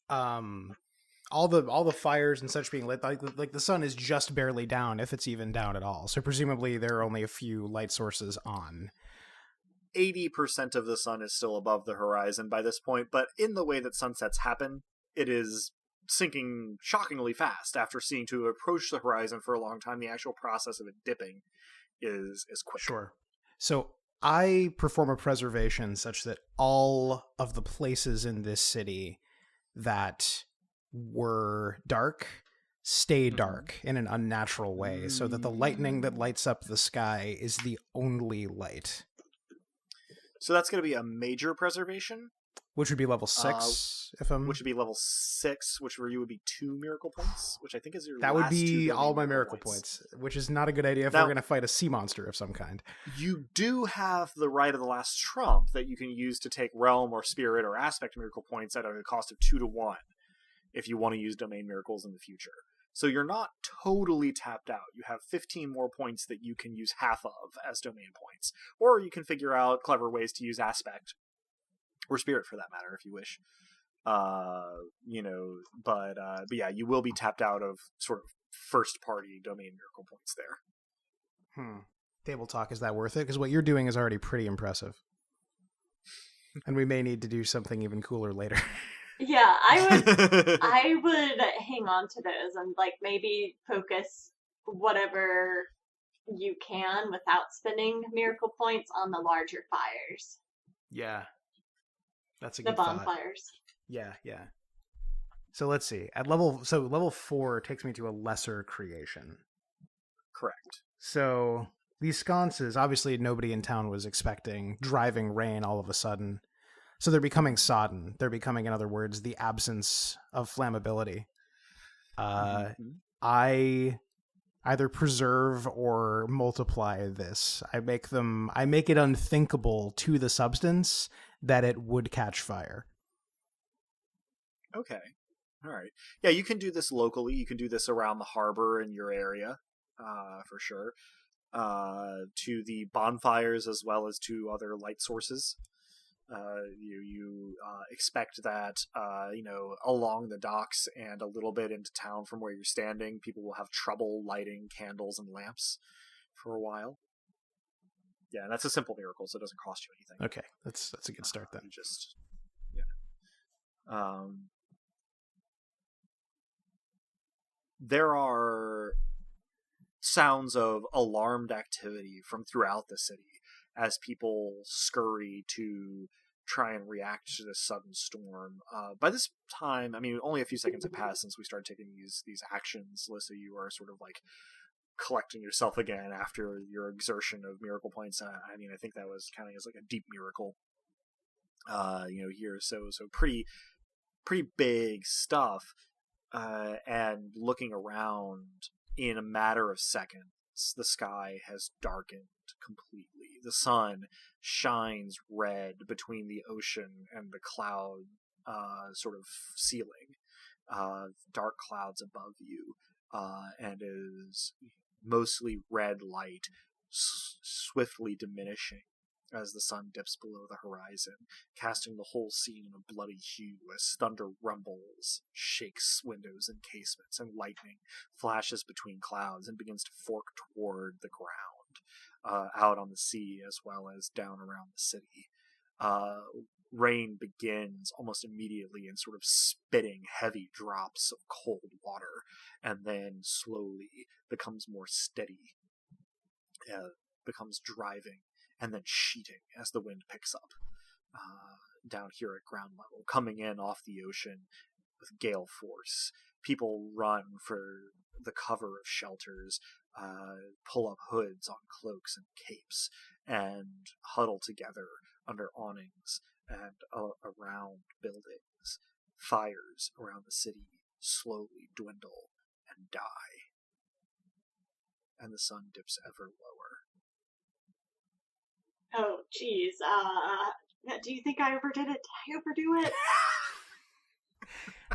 all the fires and such being lit, like the sun is just barely down, if it's even down at all. So presumably there are only a few light sources on. 80% of the sun is still above the horizon by this point, but in the way that sunsets happen, it is sinking shockingly fast. After seeing to approach the horizon for a long time, the actual process of it dipping is quick. Sure. So I perform a preservation such that all of the places in this city that were dark stay dark in an unnatural way, so that the lightning that lights up the sky is the only light. So that's going to be a major preservation, which would be level 6. Which would be level 6, which for you would be 2 miracle points, which I think is your that last would be 2 all my miracle points, which is not a good idea if we're going to fight a sea monster of some kind. You do have the right of the last trump that you can use to take realm or spirit or aspect miracle points at a cost of 2 to 1 if you want to use domain miracles in the future. So you're not totally tapped out. You have 15 more points that you can use half of as domain points. Or you can figure out clever ways to use aspect, or spirit for that matter, if you wish. But yeah, you will be tapped out of sort of first party domain miracle points there. Table talk, is that worth it? Because what you're doing is already pretty impressive. And we may need to do something even cooler later. Yeah, I would hang on to those and like maybe focus whatever you can without spending miracle points on the larger fires. Yeah. That's a good The bonfires. Thought. Yeah. So let's see. Level 4 takes me to a lesser creation. Correct. So these sconces, obviously nobody in town was expecting driving rain all of a sudden. So they're becoming sodden. They're becoming, in other words, the absence of flammability. I either preserve or multiply this. I make it unthinkable to the substance that it would catch fire. Okay. All right. Yeah, you can do this locally. You can do this around the harbor in your area, for sure. To the bonfires as well as to other light sources. You expect that, along the docks and a little bit into town from where you're standing, people will have trouble lighting candles and lamps for a while. Yeah, and that's a simple miracle, so it doesn't cost you anything. Okay, that's a good start then. There are sounds of alarmed activity from throughout the city as people scurry to try and react to this sudden storm. By this time, I mean, only a few seconds have passed since we started taking these actions. Lissa, you are sort of like collecting yourself again after your exertion of miracle points. I mean, I think that was counting as like a deep miracle. Here, so pretty big stuff. And looking around, in a matter of seconds, the sky has darkened completely. The sun shines red between the ocean and the cloud sort of ceiling. Dark clouds above you, and is mostly red light swiftly diminishing as the sun dips below the horizon, casting the whole scene in a bloody hue as thunder rumbles, shakes windows and casements, and lightning flashes between clouds and begins to fork toward the ground, out on the sea as well as down around the city. Rain begins almost immediately in sort of spitting heavy drops of cold water, and then slowly becomes more steady, becomes driving, and then sheeting as the wind picks up down here at ground level, coming in off the ocean with gale force. People run for the cover of shelters, pull up hoods on cloaks and capes, and huddle together under awnings and around buildings. Fires around the city slowly dwindle and die, and the sun dips ever lower. Oh, geez. Do you think I overdid it? Did I overdo it?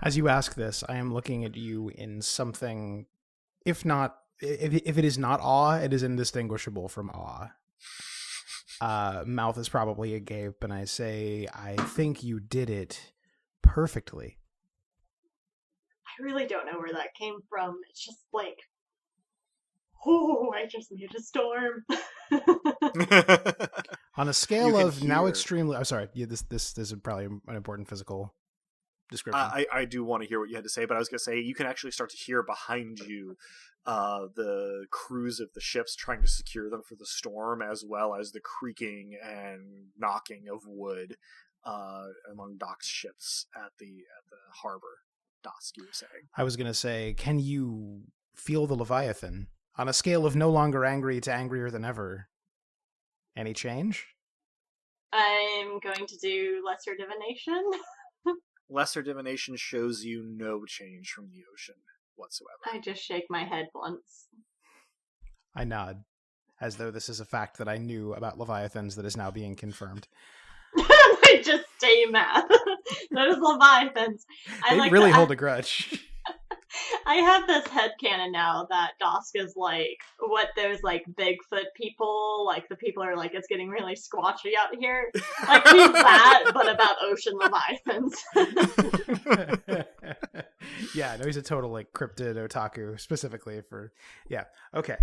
As you ask this, I am looking at you in something, if it is not awe, it is indistinguishable from awe. Mouth is probably agape, and I say, I think you did it perfectly. I really don't know where that came from. It's just like, I just made a storm. On a scale of now extremely... I'm sorry, this is probably an important physical description. I do want to hear what you had to say, but I was going to say, you can actually start to hear behind you the crews of the ships trying to secure them for the storm, as well as the creaking and knocking of wood among docked ships at the harbor. Dosk, you were saying. I was going to say, can you feel the Leviathan? On a scale of no longer angry to angrier than ever, any change? I'm going to do Lesser Divination. Lesser Divination shows you no change from the ocean whatsoever. I just shake my head once. I nod, as though this is a fact that I knew about Leviathans that is now being confirmed. I just stay mad. Those Leviathans. They really hold a grudge. I have this headcanon now that Dosk is like what those like Bigfoot people, like the people are like, it's getting really squatchy out here. Like he's that, but about ocean leviathans. Yeah, no, he's a total like cryptid otaku specifically for. Yeah, okay.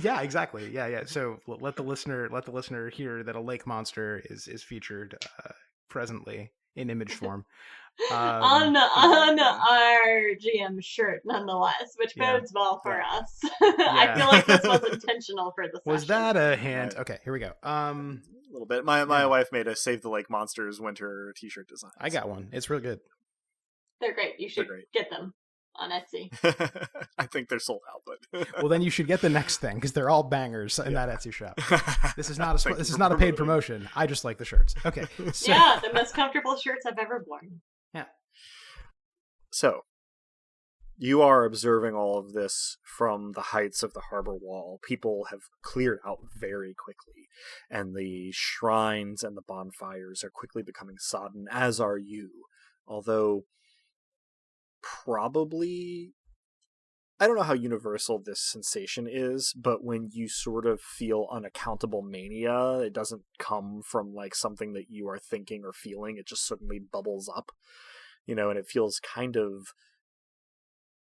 Yeah, exactly. Yeah. So let the listener hear that a lake monster is featured presently in image form on our GM shirt, nonetheless, which bodes well for us. I feel like this was intentional for the session. Was that a hint? Okay, here we go. A little bit. My wife made a Save the Lake Monsters winter t-shirt design. I got one. It's real good. They're great. You should get them on Etsy. I think they're sold out, but well, then you should get the next thing because they're all bangers in that Etsy shop. This is not a paid promotion. I just like the shirts. Okay. So. Yeah, the most comfortable shirts I've ever worn. Yeah. So, you are observing all of this from the heights of the harbor wall. People have cleared out very quickly, and the shrines and the bonfires are quickly becoming sodden, as are you. Although, probably, I don't know how universal this sensation is, but when you sort of feel unaccountable mania, it doesn't come from like something that you are thinking or feeling. It just suddenly bubbles up, and it feels kind of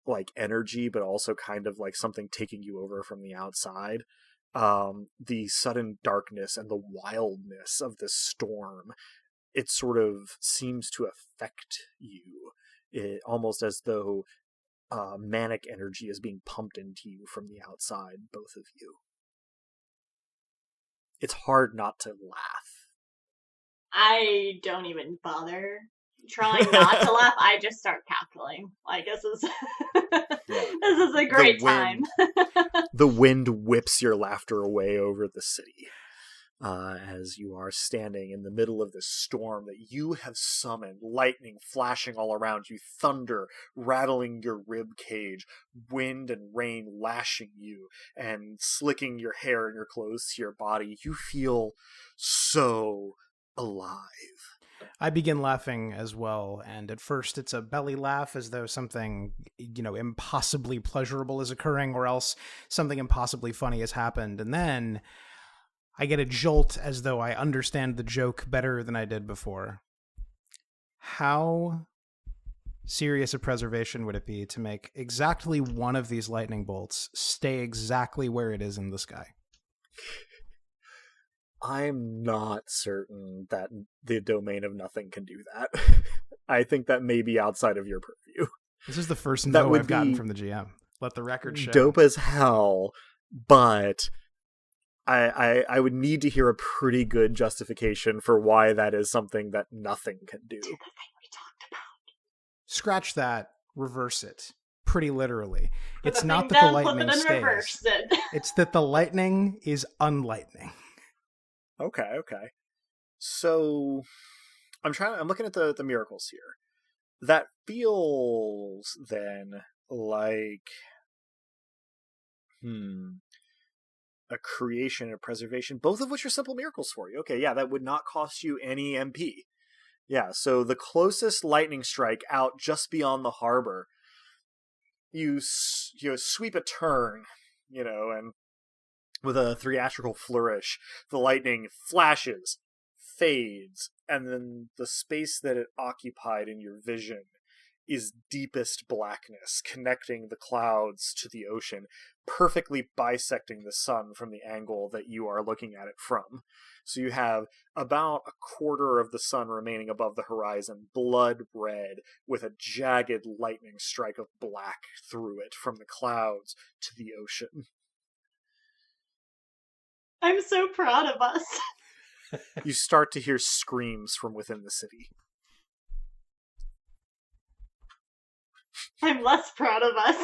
like energy, but also kind of like something taking you over from the outside. The sudden darkness and the wildness of this storm, it sort of seems to affect you. Almost as though manic energy is being pumped into you from the outside, both of you. It's hard not to laugh. I don't even bother trying not to laugh. I just start cackling. Like, this is this is a great time. The wind whips your laughter away over the city. As you are standing in the middle of this storm that you have summoned, lightning flashing all around you, thunder rattling your rib cage, wind and rain lashing you, and slicking your hair and your clothes to your body, you feel so alive. I begin laughing as well, and at first it's a belly laugh as though something, impossibly pleasurable is occurring, or else something impossibly funny has happened, and then I get a jolt as though I understand the joke better than I did before. How serious a preservation would it be to make exactly one of these lightning bolts stay exactly where it is in the sky? I'm not certain that the domain of nothing can do that. I think that may be outside of your purview. This is the first no I've gotten from the GM. Let the record show. Dope as hell, but I would need to hear a pretty good justification for why that is something that nothing can do. The thing we talked about. Scratch that, reverse it. Pretty literally. It's not that the lightning stays. It's that the lightning is unlightning. Okay. So I'm looking at the miracles here. That feels then like a creation and a preservation, both of which are simple miracles for you. Okay, yeah, that would not cost you any MP. Yeah, so the closest lightning strike out just beyond the harbor, you sweep a turn, and with a theatrical flourish, the lightning flashes, fades, and then the space that it occupied in your vision is deepest blackness, connecting the clouds to the ocean, perfectly bisecting the sun from the angle that you are looking at it from. So you have about a quarter of the sun remaining above the horizon, blood red, with a jagged lightning strike of black through it from the clouds to the ocean. I'm so proud of us. You start to hear screams from within the city. I'm less proud of us.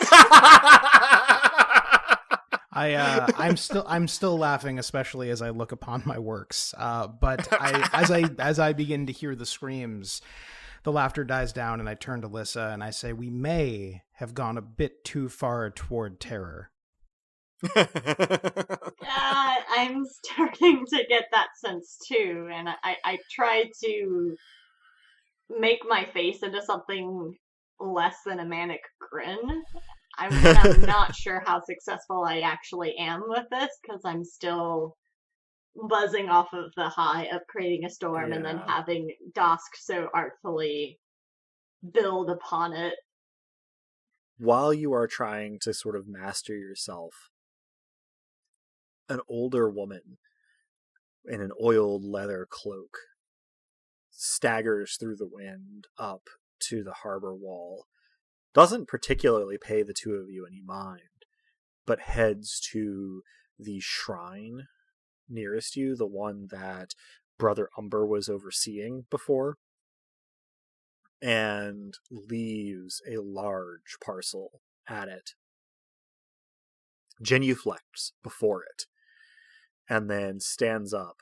I'm still laughing, especially as I look upon my works. But as I begin to hear the screams, the laughter dies down, and I turn to Lissa and I say, "We may have gone a bit too far toward terror." I'm starting to get that sense too, and I try to make my face into something less than a manic grin. I'm not sure how successful I actually am with this because I'm still buzzing off of the high of creating a storm and then Yeah. having Dosk so artfully build upon it. While you are trying to sort of master yourself, an older woman in an oiled leather cloak staggers through the wind up to the harbor wall, doesn't particularly pay the two of you any mind, but heads to the shrine nearest you, the one that Brother Umber was overseeing before, and leaves a large parcel at it, genuflects before it, and then stands up,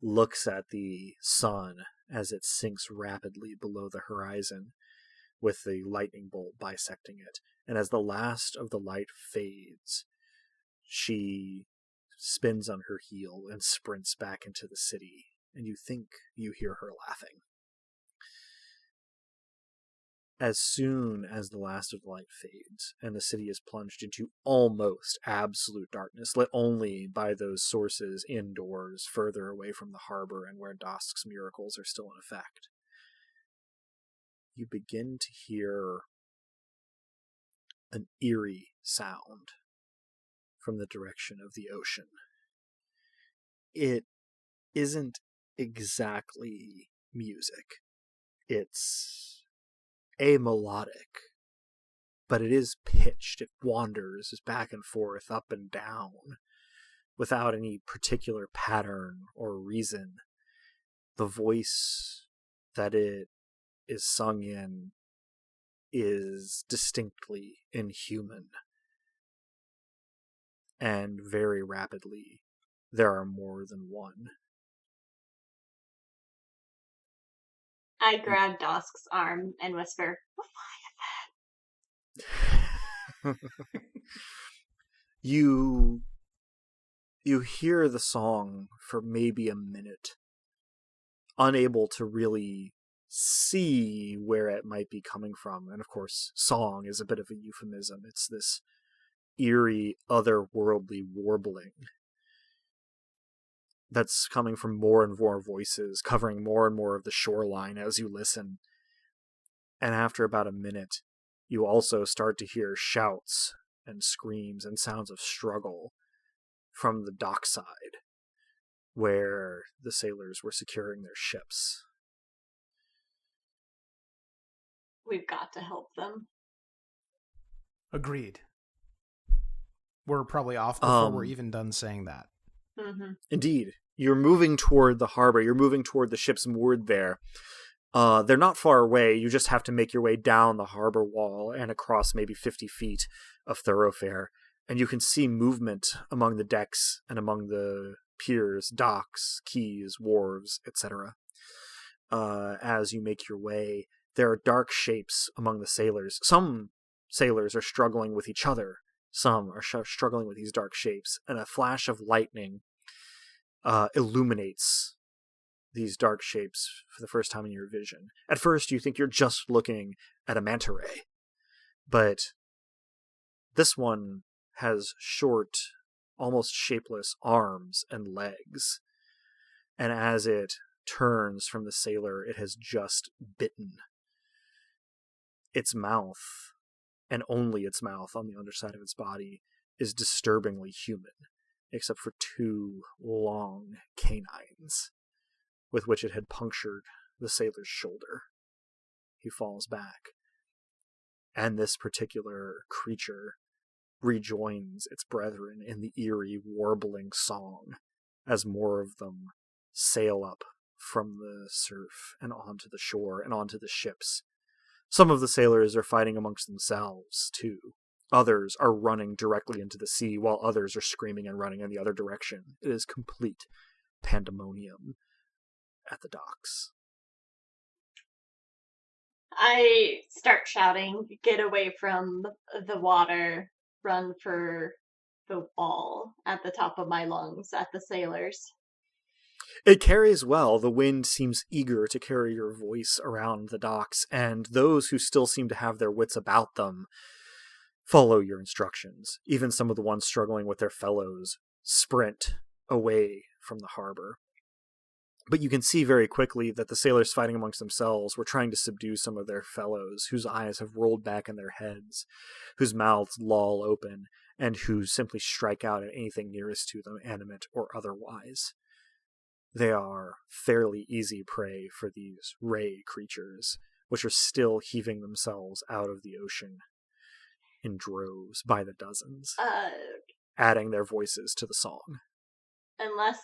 looks at the sun as it sinks rapidly below the horizon, with the lightning bolt bisecting it. And as the last of the light fades, she spins on her heel and sprints back into the city, and you think you hear her laughing. As soon as the last of the light fades, and the city is plunged into almost absolute darkness, lit only by those sources indoors, further away from the harbor and where Dosk's miracles are still in effect, you begin to hear an eerie sound from the direction of the ocean. It isn't exactly music. It's amelodic, but it is pitched. It wanders back and forth, up and down, without any particular pattern or reason. The voice that it is sung in is distinctly inhuman. And very rapidly, there are more than one. I grab Dosk's arm and whisper, You hear the song for maybe a minute, unable to really see where it might be coming from. And of course, song is a bit of a euphemism. It's this eerie, otherworldly warbling that's coming from more and more voices, covering more and more of the shoreline as you listen. And after about a minute, you also start to hear shouts and screams and sounds of struggle from the dockside, where the sailors were securing their ships. we've got to help them. Agreed. We're probably off before we're even done saying that. Mm-hmm. Indeed. You're moving toward the harbor. You're moving toward the ships moored there. They're not far away. You just have to make your way down the harbor wall and across maybe 50 feet of thoroughfare. And you can see movement among the decks and among the piers, docks, quays, wharves, etc. As you make your way, there are dark shapes among the sailors. Some sailors are struggling with each other. Some are struggling with these dark shapes. And a flash of lightning illuminates these dark shapes for the first time in your vision. At first, you think you're just looking at a manta ray. But this one has short, almost shapeless arms and legs. And as it turns from the sailor it has just bitten, its mouth, and only its mouth on the underside of its body, is disturbingly human, except for two long canines with which it had punctured the sailor's shoulder. He falls back, and this particular creature rejoins its brethren in the eerie, warbling song as more of them sail up from the surf and onto the shore and onto the ships. Some of the sailors are fighting amongst themselves, too. Others are running directly into the sea, while others are screaming and running in the other direction. It is complete pandemonium at the docks. I start shouting, get away from the water, run for the wall at the top of my lungs at the sailors. It carries well. The wind seems eager to carry your voice around the docks, and those who still seem to have their wits about them follow your instructions. Even some of the ones struggling with their fellows sprint away from the harbor. But you can see very quickly that the sailors fighting amongst themselves were trying to subdue some of their fellows, whose eyes have rolled back in their heads, whose mouths loll open, and who simply strike out at anything nearest to them, animate or otherwise. They are fairly easy prey for these ray creatures, which are still heaving themselves out of the ocean in droves by the dozens, adding their voices to the song. Unless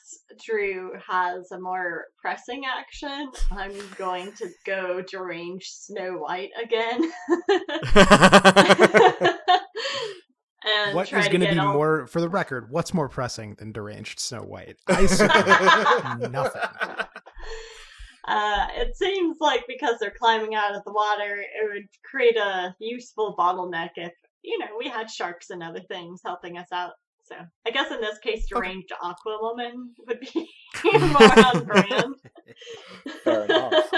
Drew has a more pressing action, I'm going to go deranged Snow White again. And what is going to be more, for the record, what's more pressing than deranged Snow White? I see nothing. It seems like because they're climbing out of the water, it would create a useful bottleneck if, we had sharks and other things helping us out. So I guess in this case, deranged Aqua Woman would be more on brand. Fair enough.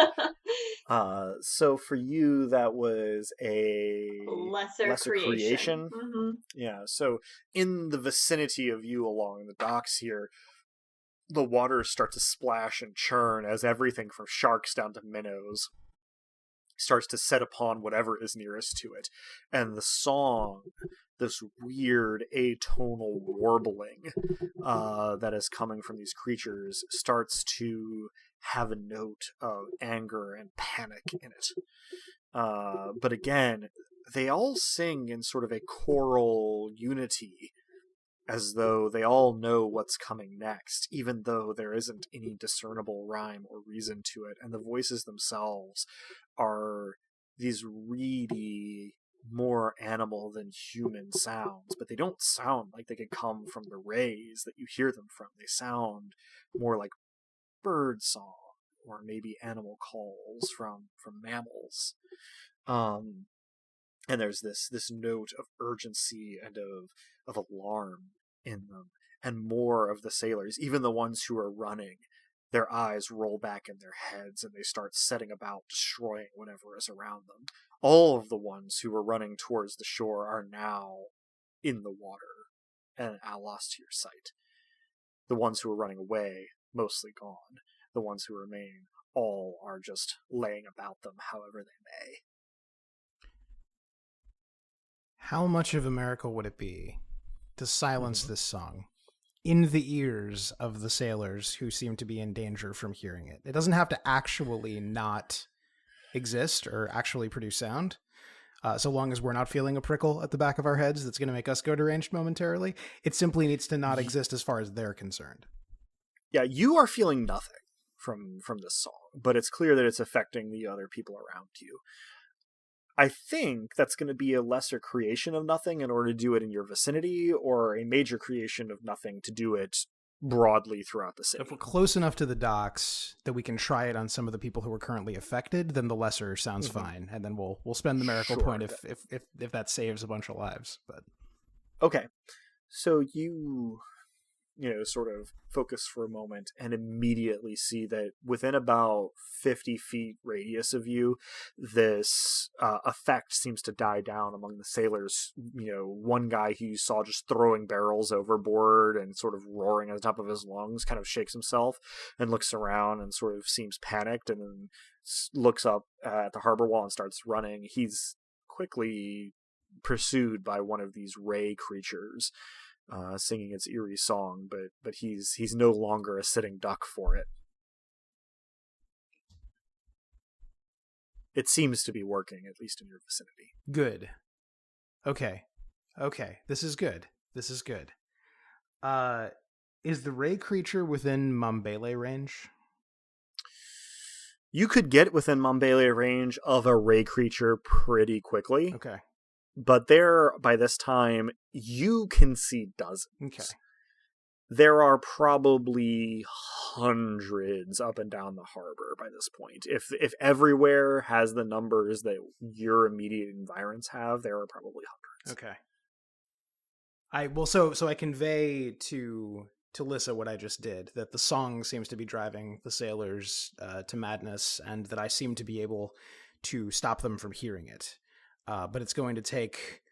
So for you, that was a lesser creation. Mm-hmm. Yeah. So in the vicinity of you along the docks here, the waters start to splash and churn as everything from sharks down to minnows starts to set upon whatever is nearest to it. And the song, this weird atonal warbling that is coming from these creatures, starts to have a note of anger and panic in it. But again, they all sing in sort of a choral unity, as though they all know what's coming next, even though there isn't any discernible rhyme or reason to it. And the voices themselves are these reedy, more animal than human sounds, but they don't sound like they could come from the rays that you hear them from. They sound more like bird song, or maybe animal calls from mammals. And there's this note of urgency and of alarm in them. And more of the sailors, even the ones who are running, their eyes roll back in their heads and they start setting about destroying whatever is around them. All of the ones who were running towards the shore are now in the water and lost to your sight. The ones who are running away, mostly gone. The ones who remain, all are just laying about them however they may. How much of a miracle would it be to silence this song in the ears of the sailors who seem to be in danger from hearing it? It doesn't have to actually not exist or actually produce sound, so long as we're not feeling a prickle at the back of our heads that's going to make us go deranged momentarily. It simply needs to not exist as far as they're concerned. Yeah, you are feeling nothing from this song, but it's clear that it's affecting the other people around you. I think that's going to be a lesser creation of nothing in order to do it in your vicinity, or a major creation of nothing to do it broadly throughout the city. If we're close enough to the docks that we can try it on some of the people who are currently affected, then the lesser sounds fine, and then we'll spend the miracle point if that saves a bunch of lives. But okay, so you sort of focus for a moment and immediately see that within about 50 feet radius of you, this effect seems to die down among the sailors. One guy who you saw just throwing barrels overboard and sort of roaring at the top of his lungs kind of shakes himself and looks around and sort of seems panicked, and then looks up at the harbor wall and starts running. He's quickly pursued by one of these ray creatures, singing its eerie song, but he's no longer a sitting duck for it. It seems to be working, at least in your vicinity. Good. Okay. This is good. Is the ray creature within Mambele range? You could get within Mambele range of a ray creature pretty quickly. Okay. But by this time, you can see dozens. Okay. There are probably hundreds up and down the harbor by this point. If everywhere has the numbers that your immediate environs have, there are probably hundreds. Okay. So I convey to Lissa what I just did, that the song seems to be driving the sailors to madness, and that I seem to be able to stop them from hearing it. But it's going to take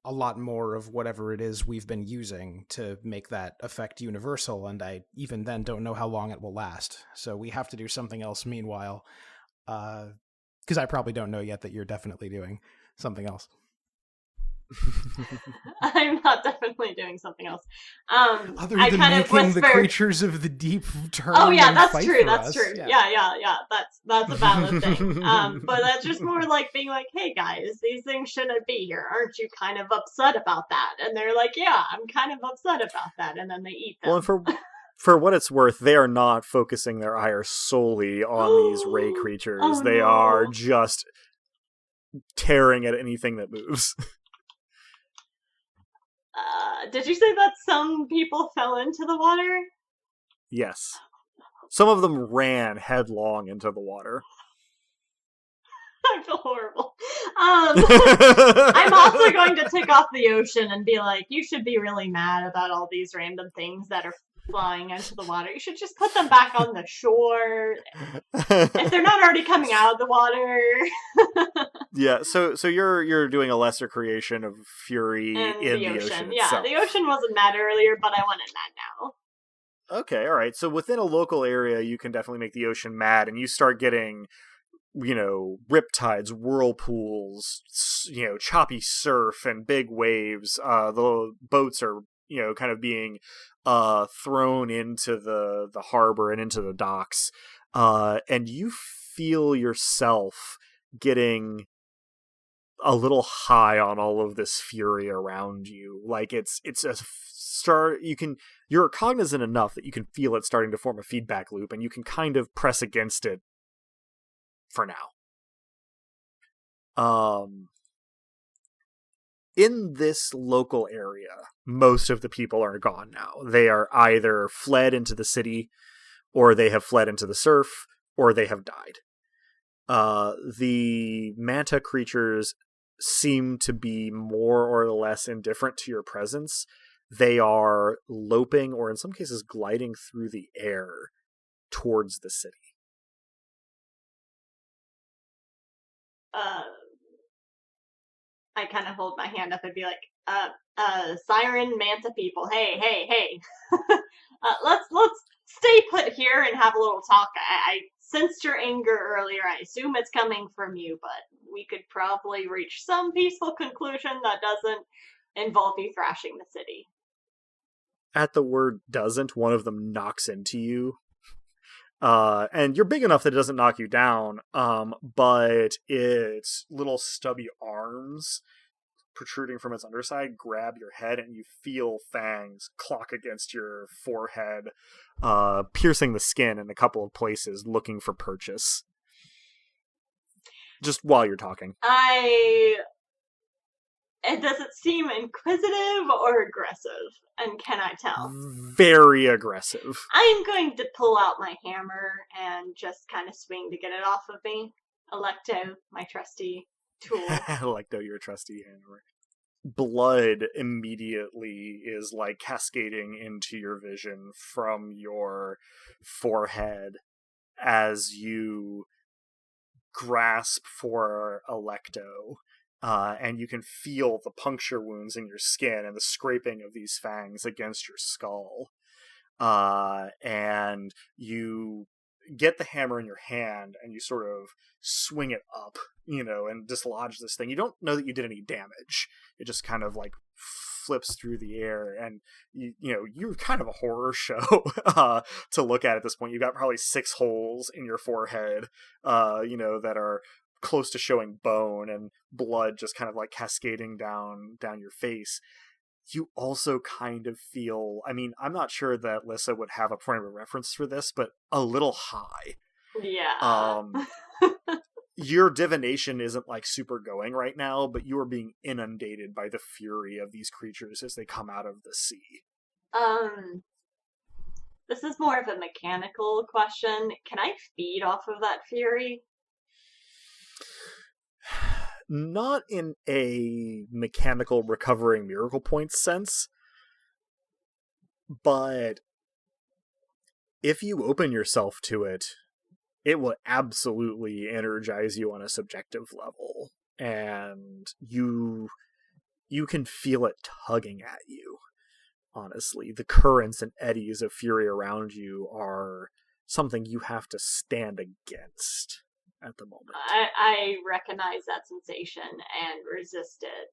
a lot more of whatever it is we've been using to make that effect universal, and I even then don't know how long it will last. So we have to do something else meanwhile, because I probably don't know yet that you're definitely doing something else. I'm not definitely doing something else. Other than making the creatures of the deep turn. Oh yeah, that's fight true. for That's us. true. Yeah. Yeah. That's a valid thing. But that's just more like being like, hey guys, these things shouldn't be here. Aren't you kind of upset about that? And they're like, yeah, I'm kind of upset about that. And then they eat them. Well, and for what it's worth, they are not focusing their ire solely on these ray creatures. Oh, they no. are just tearing at anything that moves. Did you say that some people fell into the water? Yes. Some of them ran headlong into the water. I feel horrible. I'm also going to tick off the ocean and be like, you should be really mad about all these random things that are flying into the water. You should just put them back on the shore. If they're not already coming out of the water. Yeah, so you're doing a lesser creation of fury in the ocean Yeah, itself. the ocean wasn't mad earlier, but I want it mad now. Okay, all right. So within a local area, you can definitely make the ocean mad, and you start getting, riptides, whirlpools, choppy surf and big waves. The boats are, kind of being thrown into the harbor and into the docks. And you feel yourself getting a little high on all of this fury around you. Like it's a start. You're cognizant enough that you can feel it starting to form a feedback loop, and you can kind of press against it for now. In this local area, most of the people are gone now. They are either fled into the city, or they have fled into the surf, or they have died. The manta creatures seem to be more or less indifferent to your presence. They are loping, or in some cases gliding through the air towards the city. I kind of hold my hand up and be like, siren manta people, hey. Let's stay put here and have a little talk. I sensed your anger earlier. I assume it's coming from you, but we could probably reach some peaceful conclusion that doesn't involve you thrashing the city. At the word doesn't, one of them knocks into you. And you're big enough that it doesn't knock you down, but its little stubby arms protruding from its underside grab your head, and you feel fangs clock against your forehead, piercing the skin in a couple of places, looking for purchase. Just while you're talking. Does it seem inquisitive or aggressive? And can I tell? Very aggressive. I'm going to pull out my hammer and just kind of swing to get it off of me. Electo, my trusty tool. Electo, your trusty hammer. Blood immediately is like cascading into your vision from your forehead as you grasp for Electo. And you can feel the puncture wounds in your skin and the scraping of these fangs against your skull. And you get the hammer in your hand and you sort of swing it up, and dislodge this thing. You don't know that you did any damage. It just kind of like flips through the air, and you're kind of a horror show to look at this point. You've got probably 6 holes in your forehead, that are close to showing bone, and blood just kind of like cascading down your face. You also kind of feel, I'm not sure that Lissa would have a point of reference for this, but a little high. Yeah. Your divination isn't like super going right now, but you are being inundated by the fury of these creatures as they come out of the sea. This is more of a mechanical question. Can I feed off of that fury? Not in a mechanical recovering miracle points sense, but if you open yourself to it, it will absolutely energize you on a subjective level, and you can feel it tugging at you. Honestly, the currents and eddies of fury around you are something you have to stand against at the moment. I recognize that sensation and resist it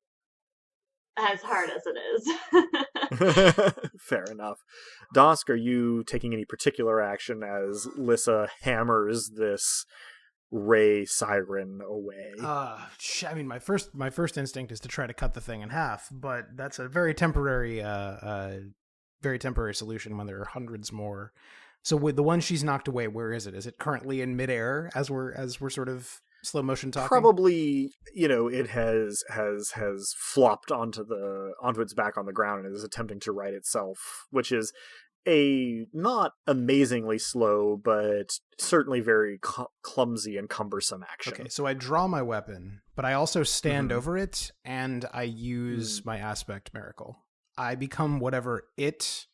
as hard as it is. Fair enough. Dosk, are you taking any particular action as Lissa hammers this ray siren away? I mean, my first instinct is to try to cut the thing in half, but that's a very temporary solution when there are hundreds more. So with the one she's knocked away, where is it? Is it currently in midair as we're sort of slow motion talking? Probably, it has flopped onto its back on the ground and is attempting to right itself, which is a not amazingly slow, but certainly very clumsy and cumbersome action. Okay, so I draw my weapon, but I also stand over it, and I use my aspect miracle. I become whatever it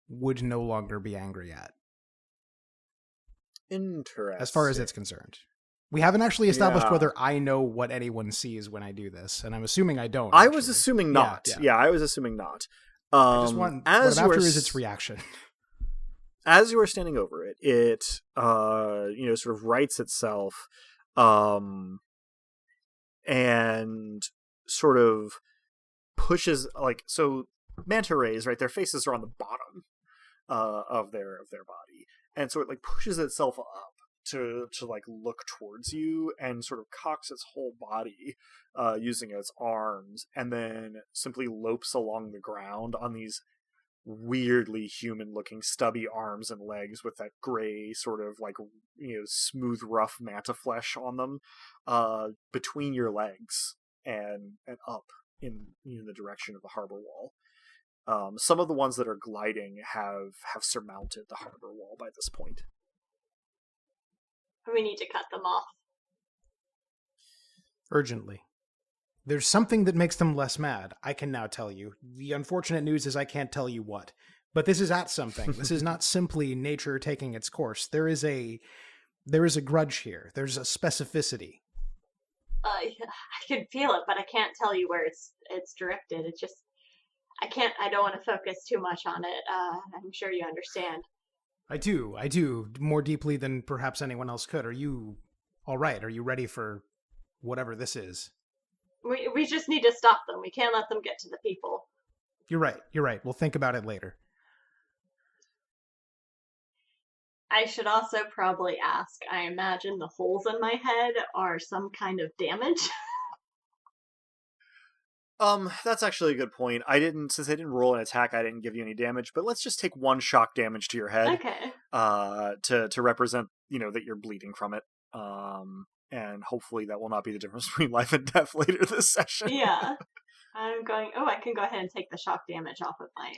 would no longer be angry at. Interesting. As far as it's concerned. We haven't actually established whether I know what anyone sees when I do this, and I'm assuming I don't. I was assuming not. Yeah, I was assuming not. I just want what I'm after is its reaction. As you are standing over it, it sort of rights itself, and sort of pushes so manta rays, right? Their faces are on the bottom of their body, and so it pushes itself up to look towards you, and sort of cocks its whole body using its arms, and then simply lopes along the ground on these weirdly human looking stubby arms and legs with that gray sort of smooth rough manta flesh on them between your legs and up in the direction of the harbor wall. Some of the ones that are gliding have surmounted the harbor wall by this point. We need to cut them off. Urgently. There's something that makes them less mad, I can now tell you. The unfortunate news is I can't tell you what. But this is at something. This is not simply nature taking its course. There is a grudge here. There's a specificity. I can feel it, but I can't tell you where it's directed. It's just, I don't want to focus too much on it. I'm sure you understand. I do, more deeply than perhaps anyone else could. Are you all right? Are you ready for whatever this is? We just need to stop them. We can't let them get to the people. You're right. We'll think about it later. I should also probably ask, I imagine the holes in my head are some kind of damage. That's actually a good point. Since I didn't roll an attack, I didn't give you any damage, but let's just take one shock damage to your head. Okay. To represent, that you're bleeding from it. And hopefully that will not be the difference between life and death later this session. Yeah. I can go ahead and take the shock damage off of my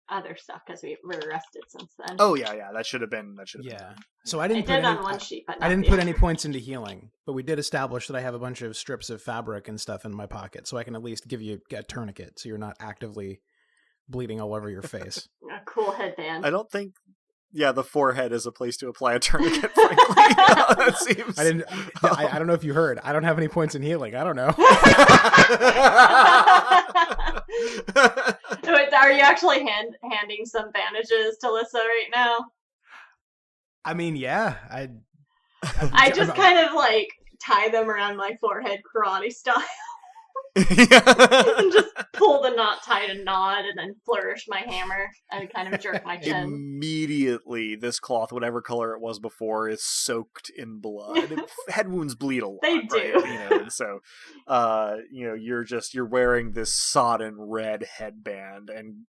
other stuff because we were arrested since then. Oh yeah. That should have been. Yeah. So I didn't on one sheet, but I didn't put any points into healing, but we did establish that I have a bunch of strips of fabric and stuff in my pocket, so I can at least give you a tourniquet, so you're not actively bleeding all over your face. A cool headband. I don't think. Yeah, the forehead is a place to apply a tourniquet, frankly. That seems... I don't know if you heard. I don't have any points in healing. I don't know. Are you actually handing some bandages to Lissa right now? I mean, yeah. I just kind of tie them around my forehead karate style. And just pull the knot tight and nod and then flourish my hammer and kind of jerk my chin. Immediately, this cloth, whatever color it was before, is soaked in blood. Head wounds bleed a lot. They do. Right? And so, you're wearing this sodden red headband, and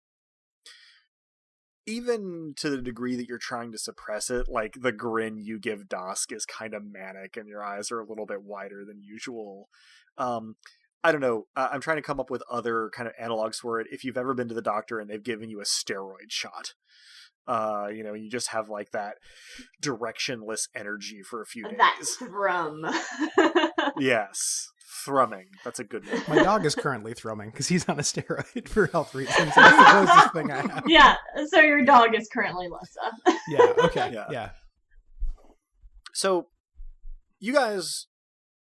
even to the degree that you're trying to suppress it, the grin you give Dosk is kind of manic and your eyes are a little bit wider than usual. I don't know. I'm trying to come up with other kind of analogs for it. If you've ever been to the doctor and they've given you a steroid shot, you just have that directionless energy for a few days. That's thrum. Yes. Thrumming. That's a good one. My dog is currently thrumming because he's on a steroid for health reasons. That's the closest thing I have. Yeah, so your dog is currently Lissa. Yeah, okay, Yeah. yeah. So, you guys,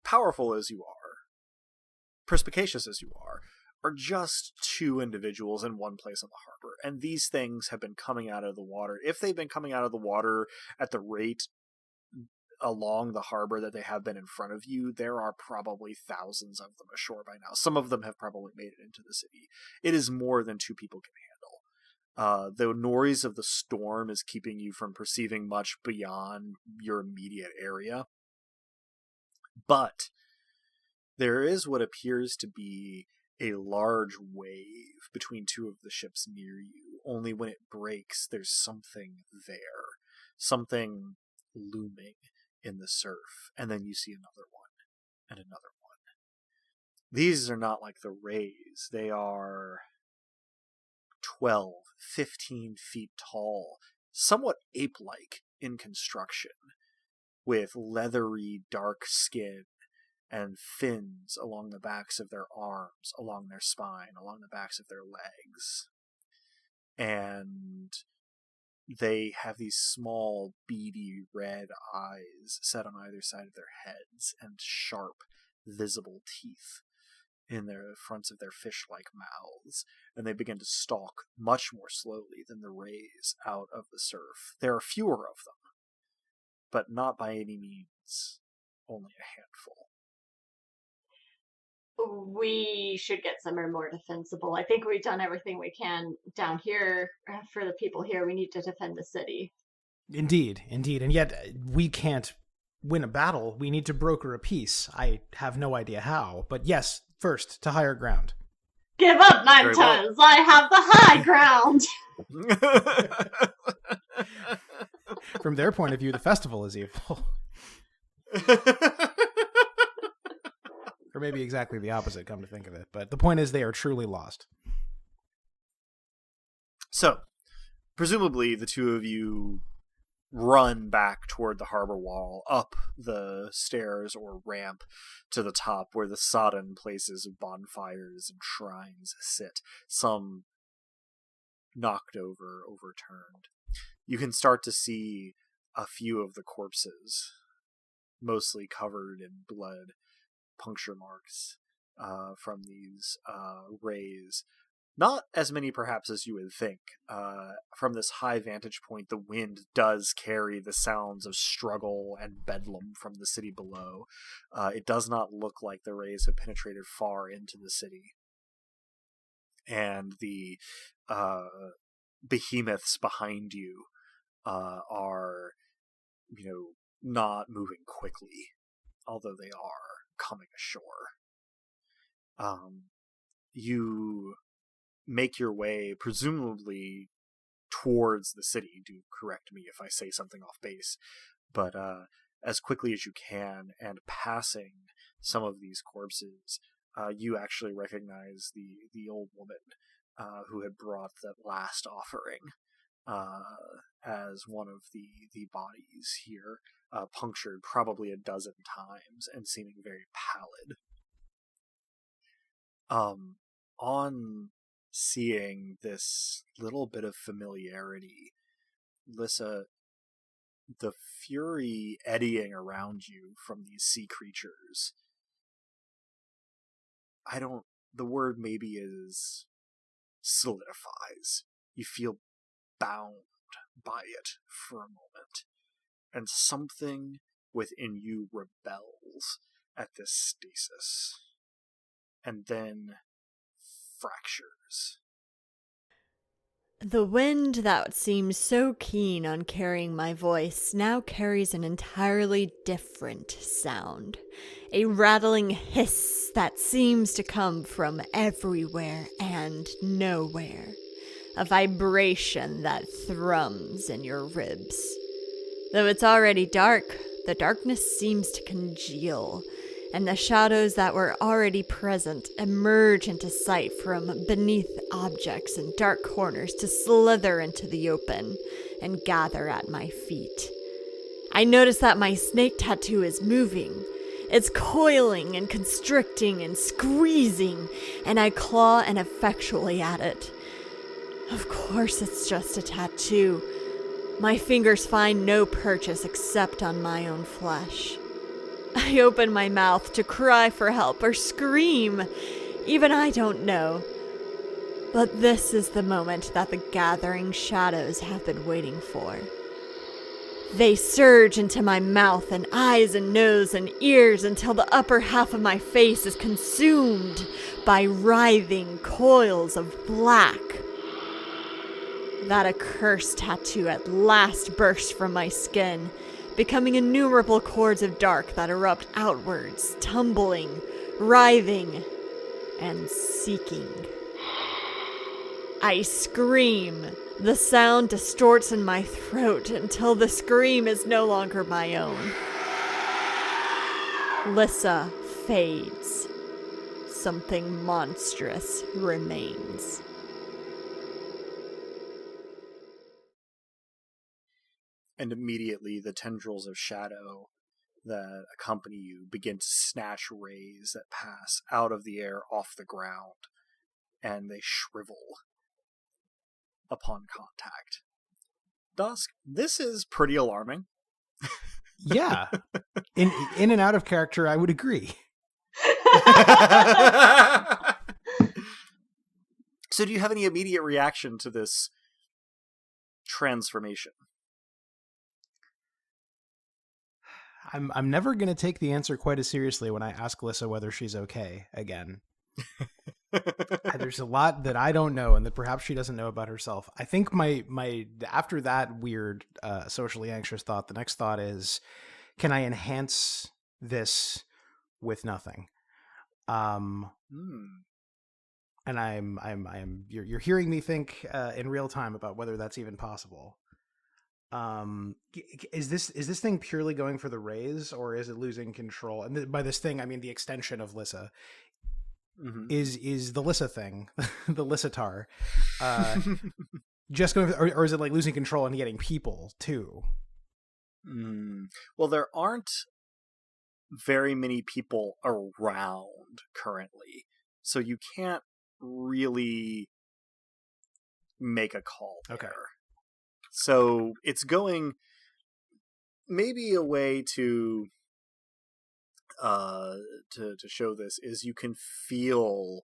powerful as you are, perspicacious as you are just two individuals in one place on the harbor. And these things have been coming out of the water. If they've been coming out of the water at the rate along the harbor that they have been in front of you, there are probably thousands of them ashore by now. Some of them have probably made it into the city. It is more than two people can handle. The noise of the storm is keeping you from perceiving much beyond your immediate area. But there is what appears to be a large wave between two of the ships near you. Only when it breaks, there's something there. Something looming in the surf. And then you see another one, and another one. These are not like the rays. They are 12, 15 feet tall, somewhat ape-like in construction, with leathery dark skin and fins along the backs of their arms, along their spine, along the backs of their legs. And they have these small, beady red eyes set on either side of their heads, and sharp, visible teeth in the fronts of their fish-like mouths, and they begin to stalk much more slowly than the rays out of the surf. There are fewer of them, but not by any means only a handful. We should get somewhere more defensible. I think we've done everything we can down here for the people here. We need to defend the city. Indeed. And yet we can't win a battle. We need to broker a peace. I have no idea how, but yes, first, to higher ground. Give up, Nine Tons! I have the high ground! From their point of view, the festival is evil. Or maybe exactly the opposite, come to think of it. But the point is they are truly lost. So, presumably the two of you run back toward the harbor wall, up the stairs or ramp to the top where the sodden places of bonfires and shrines sit, some knocked over, overturned. You can start to see a few of the corpses, mostly covered in blood, puncture marks from these rays. Not as many perhaps as you would think. From this high vantage point, the wind does carry the sounds of struggle and bedlam from the city below. It does not look like the rays have penetrated far into the city. And the behemoths behind you are, not moving quickly, although they are coming ashore. You make your way, presumably, towards the city. Do correct me if I say something off base. But as quickly as you can, and passing some of these corpses, you actually recognize the old woman who had brought that last offering as one of the bodies here, punctured probably a dozen times and seeming very pallid. On seeing this little bit of familiarity, Lissa, the fury eddying around you from these sea creatures, the word maybe is solidifies. You feel bound by it for a moment, and something within you rebels at this stasis, and then fractures. The wind that seemed so keen on carrying my voice now carries an entirely different sound. A rattling hiss that seems to come from everywhere and nowhere. A vibration that thrums in your ribs. Though it's already dark, the darkness seems to congeal, and the shadows that were already present emerge into sight from beneath objects and dark corners to slither into the open and gather at my feet. I notice that my snake tattoo is moving. It's coiling and constricting and squeezing, and I claw ineffectually at it. Of course it's just a tattoo, My fingers find no purchase except on my own flesh. I open my mouth to cry for help or scream. Even I don't know. But this is the moment that the gathering shadows have been waiting for. They surge into my mouth and eyes and nose and ears until the upper half of my face is consumed by writhing coils of black. That accursed tattoo at last bursts from my skin, becoming innumerable cords of dark that erupt outwards, tumbling, writhing, and seeking. I scream. The sound distorts in my throat until the scream is no longer my own. Lissa fades. Something monstrous remains. And immediately the tendrils of shadow that accompany you begin to snatch rays that pass out of the air off the ground, and they shrivel upon contact. Dusk, this is pretty alarming. Yeah. In and out of character, I would agree. So do you have any immediate reaction to this transformation? I'm never going to take the answer quite as seriously when I ask Lissa whether she's okay again. There's a lot that I don't know and that perhaps she doesn't know about herself. I think my after that weird socially anxious thought, the next thought is, can I enhance this with nothing? And you're hearing me think in real time about whether that's even possible. Is this thing purely going for the raise, or is it losing control? And by this thing, I mean the extension of Lissa. Mm-hmm. Is the Lissa thing, the Lissatar, just going for, or is it like losing control and getting people too? Well, there aren't very many people around currently, so you can't really make a call there. Okay. So it's going, maybe a way to show this is you can feel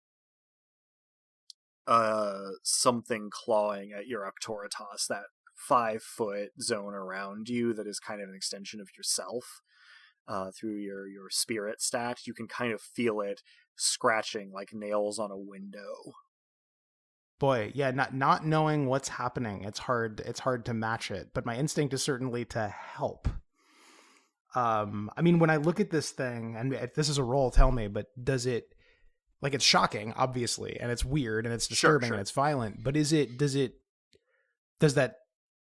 something clawing at your Arcturitas, that 5-foot zone around you that is kind of an extension of yourself. Through your spirit stat, you can kind of feel it scratching like nails on a window. Boy, yeah, not knowing what's happening, it's hard to match it, but my instinct is certainly to help. I mean, when I look at this thing, and if this is a roll, tell me, but does it, like, it's shocking, obviously, and it's weird, and it's disturbing, sure. And it's violent, but does that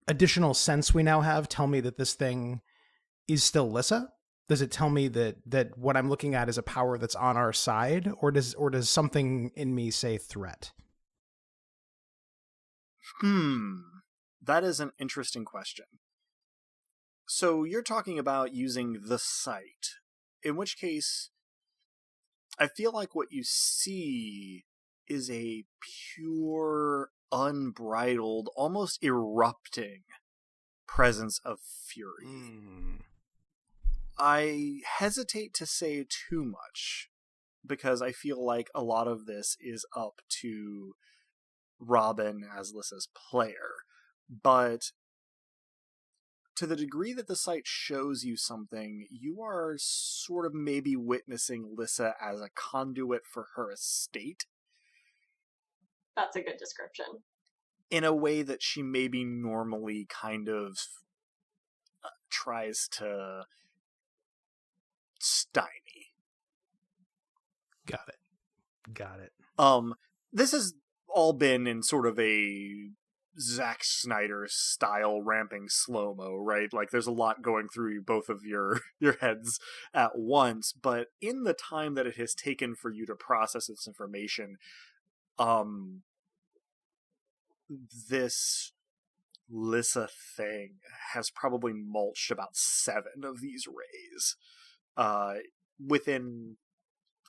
additional sense we now have tell me that this thing is still Lissa? Does it tell me that what I'm looking at is a power that's on our side, or does something in me say threat? That is an interesting question. So you're talking about using the sight, in which case I feel like what you see is a pure, unbridled, almost erupting presence of fury. I hesitate to say too much, because I feel like a lot of this is up to Robin as Lissa's player, but to the degree that the site shows you something, you are sort of maybe witnessing Lissa as a conduit for her estate. That's a good description. In a way that she maybe normally kind of tries to stymie. Got it. This has all been in sort of a Zack Snyder style ramping slow-mo, right? Like there's a lot going through both of your heads at once, but in the time that it has taken for you to process this information, this Lissa thing has probably mulched about 7 of these rays within,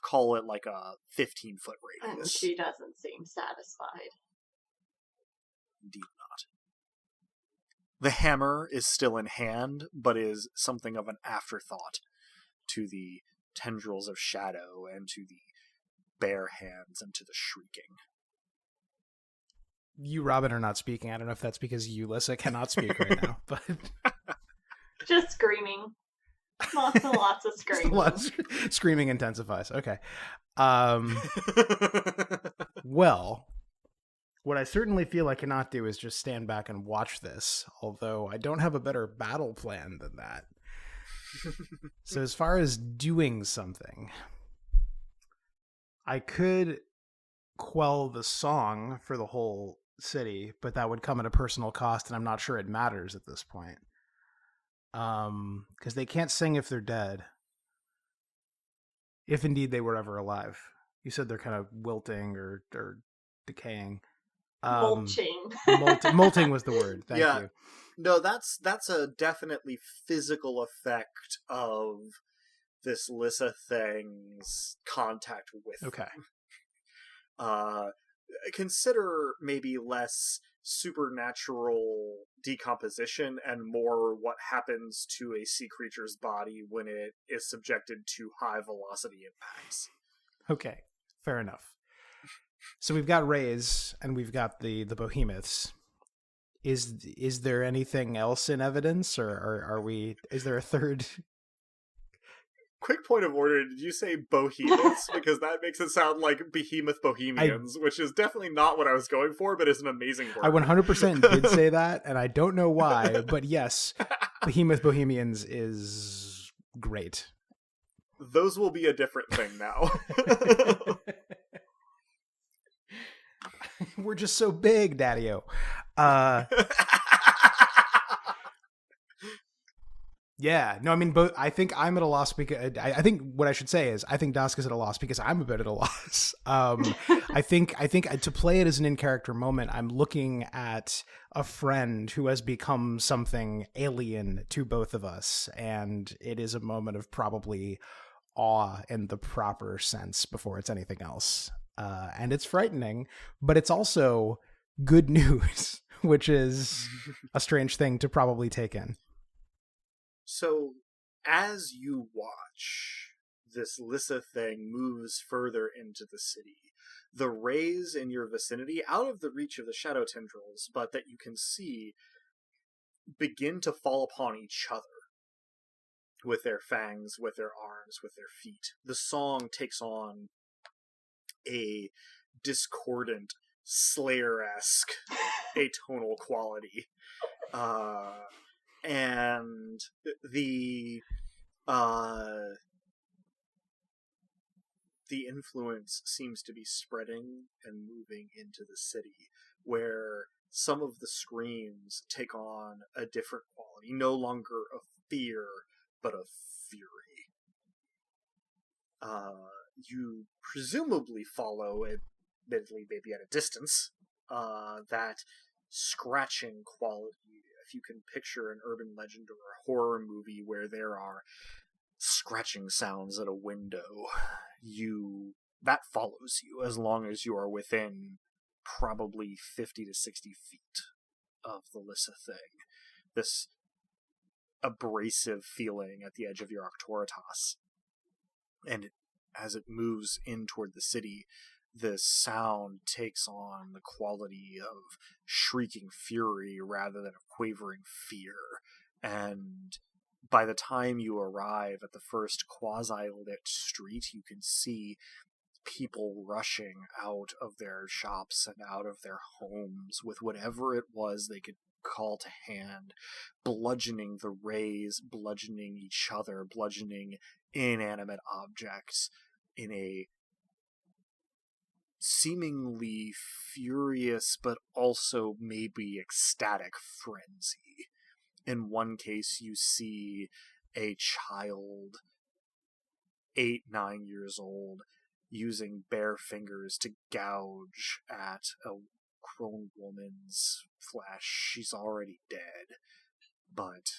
call it like a 15-foot radius. And she doesn't seem satisfied. Indeed The hammer is still in hand, but is something of an afterthought to the tendrils of shadow and to the bare hands and to the shrieking. You, Robin, are not speaking. I don't know if that's because you, Lissa, cannot speak right now, but Just screaming. Lots and lots of screaming. Screaming intensifies. Okay. Well, what I certainly feel I cannot do is just stand back and watch this, although I don't have a better battle plan than that. So as far as doing something, I could quell the song for the whole city, but that would come at a personal cost, and I'm not sure it matters at this point. Because they can't sing if they're dead. If indeed they were ever alive. You said they're kind of wilting or decaying. Mulching. Molting was the word. Thank you. No, that's a definitely physical effect of this Lissa thing's contact with. Okay. Consider maybe less supernatural decomposition and more what happens to a sea creature's body when it is subjected to high velocity impacts. Okay, fair enough. So we've got Rays and we've got the behemoths. Is there anything else in evidence, or are we? Is there a third? Quick point of order, did you say bohemoths? Because that makes it sound like behemoth bohemians, which is definitely not what I was going for, but is an amazing word. I 100% did say that, and I don't know why, but yes, behemoth bohemians is great. Those will be a different thing now. We're just so big, Daddy-o. Yeah, no, I mean, both. I think I'm at a loss because I think what I should say is I think Dusk is at a loss because I'm a bit at a loss. I think to play it as an in-character moment, I'm looking at a friend who has become something alien to both of us, and it is a moment of probably awe in the proper sense before it's anything else. And it's frightening, but it's also good news, which is a strange thing to probably take in. So, as you watch, this Lissa thing moves further into the city. The rays in your vicinity, out of the reach of the shadow tendrils, but that you can see, begin to fall upon each other. With their fangs, with their arms, with their feet. The song takes on a discordant, Slayer-esque atonal quality. And the influence seems to be spreading and moving into the city, where some of the screams take on a different quality, no longer of fear, but of fury. You presumably follow, admittedly maybe at a distance, that scratching quality. If you can picture an urban legend or a horror movie where there are scratching sounds at a window, that follows you as long as you are within probably 50 to 60 feet of the Lissa thing. This abrasive feeling at the edge of your Arctoritas. And as it moves in toward the city, the sound takes on the quality of shrieking fury rather than a quavering fear. And by the time you arrive at the first quasi-lit street, you can see people rushing out of their shops and out of their homes with whatever it was they could call to hand, bludgeoning the rays, bludgeoning each other, bludgeoning inanimate objects in a seemingly furious but also maybe ecstatic frenzy. In one case, you see a child, 8-9 years old, using bare fingers to gouge at a grown woman's flesh. She's already dead, but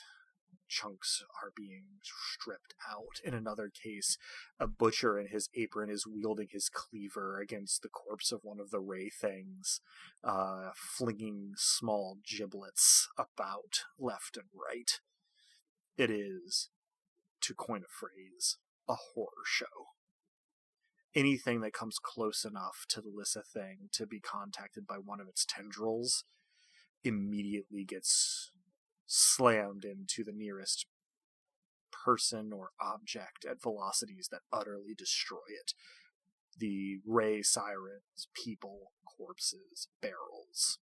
chunks are being stripped out. In another case, a butcher in his apron is wielding his cleaver against the corpse of one of the ray things, flinging small giblets about left and right. It is, to coin a phrase, a horror show. Anything that comes close enough to the Lissa thing to be contacted by one of its tendrils immediately gets slammed into the nearest person or object at velocities that utterly destroy it. The ray sirens, people, corpses, barrels.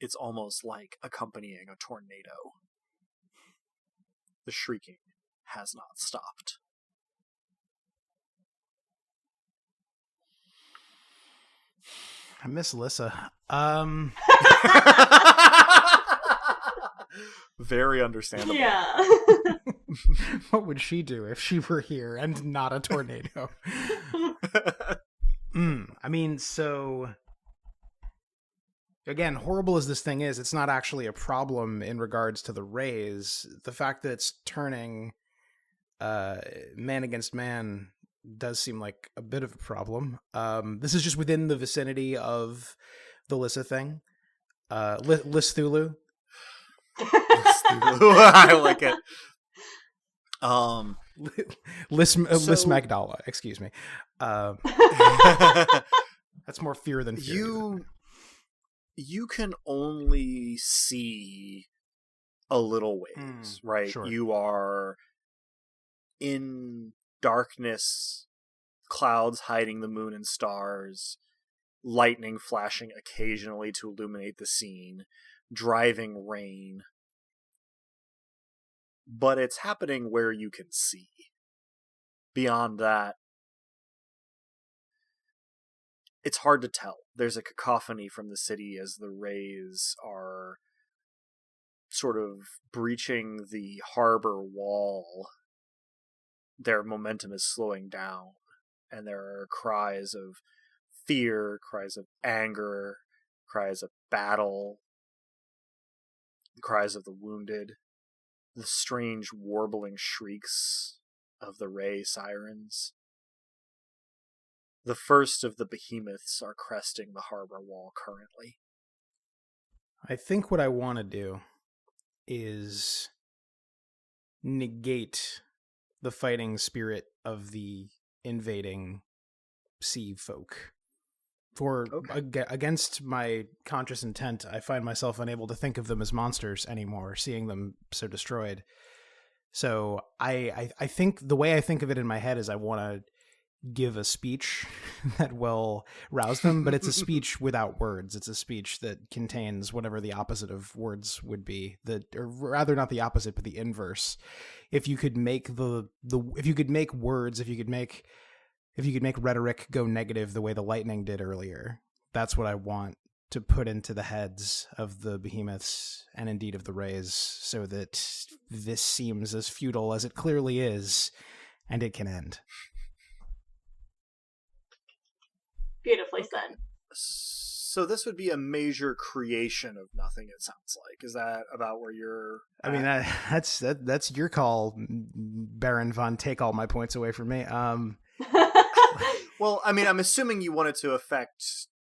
It's almost like accompanying a tornado. The shrieking has not stopped. I miss Lissa. Very understandable. Yeah. What would she do if she were here and not a tornado? I mean, so again, horrible as this thing is, it's not actually a problem in regards to the rays. The fact that it's turning man against man does seem like a bit of a problem. This is just within the vicinity of the Lissa thing. Listhulu. I like it. Liz Magdala, excuse me. That's more fear than fear. You can only see a little ways, right? Sure. You are in darkness, clouds hiding the moon and stars, lightning flashing occasionally to illuminate the scene, driving rain. But it's happening where you can see. Beyond that, it's hard to tell. There's a cacophony from the city as the rays are sort of breaching the harbor wall. Their momentum is slowing down, and there are cries of fear, cries of anger, cries of battle, cries of the wounded, the strange warbling shrieks of the ray sirens. The first of the behemoths are cresting the harbor wall currently. I think what I want to do is negate the fighting spirit of the invading sea folk. Against my conscious intent, I find myself unable to think of them as monsters anymore, seeing them so destroyed. So I think the way I think of it in my head is I want to give a speech that will rouse them, but it's a speech without words. It's a speech that contains whatever the opposite of words would be. Or rather, not the opposite, but the inverse. If you could make if you could make words, if you could make rhetoric go negative the way the lightning did earlier, that's what I want to put into the heads of the behemoths and indeed of the rays, so that this seems as futile as it clearly is, and it can end. Beautifully said. So this would be a major creation of nothing, it sounds like. Is that about where you're at? I mean, that's your call, Baron von Take All My Points Away from Me. Well, I mean, I'm assuming you want it to affect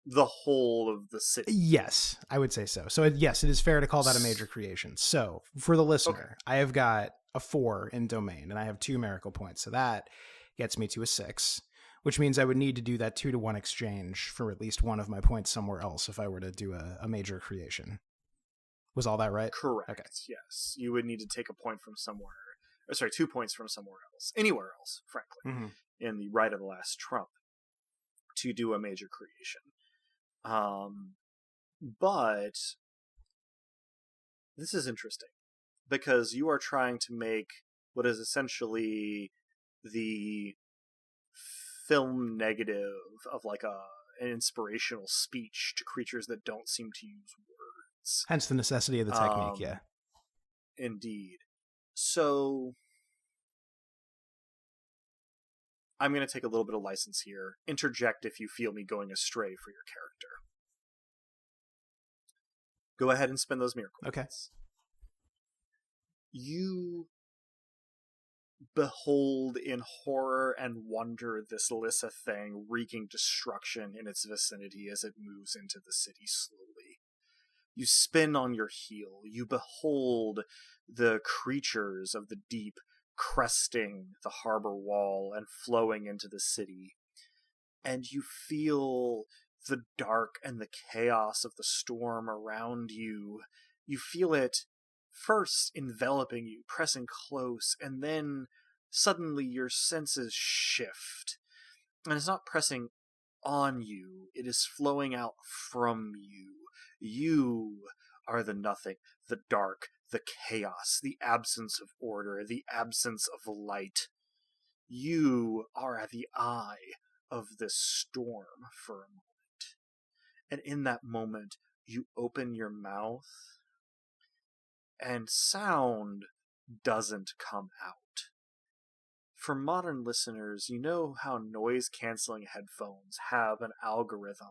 the whole of the city. Yes, I would say so. So yes, it is fair to call that a major creation. So for the listener, I have got a 4 in domain, and I have 2 miracle points. So that gets me to a 6, which means I would need to do that 2-to-1 exchange for at least one of my points somewhere else if I were to do a major creation. Was all that right? Correct. Okay. Yes. You would need to take a point from somewhere. 2 points from somewhere else. Anywhere else, frankly. In the right of the last trump to do a major creation. But this is interesting because you are trying to make what is essentially the film negative of like an inspirational speech to creatures that don't seem to use words. Hence the necessity of the technique, yeah. Indeed. So I'm going to take a little bit of license here. Interject if you feel me going astray for your character. Go ahead and spend those miracle points. you behold in horror and wonder this Lissa thing wreaking destruction in its vicinity as it moves into the city slowly. You spin on your heel. You behold the creatures of the deep cresting the harbor wall and flowing into the city. And you feel the dark and the chaos of the storm around you. You feel it first enveloping you, pressing close, and then suddenly your senses shift. And it's not pressing on you, it is flowing out from you. You are the nothing, the dark, the chaos, the absence of order, the absence of light. You are the eye of this storm for a moment. And in that moment, you open your mouth, and sound doesn't come out. For modern listeners, you know how noise-canceling headphones have an algorithm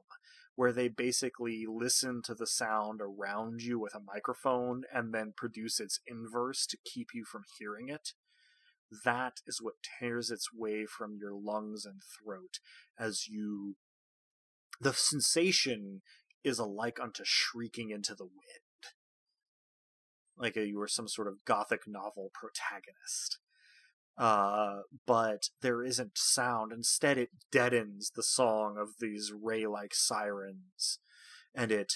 where they basically listen to the sound around you with a microphone and then produce its inverse to keep you from hearing it? That is what tears its way from your lungs and throat as you... The sensation is alike unto shrieking into the wind. Like you were some sort of gothic novel protagonist. But there isn't sound. Instead, it deadens the song of these ray-like sirens, and it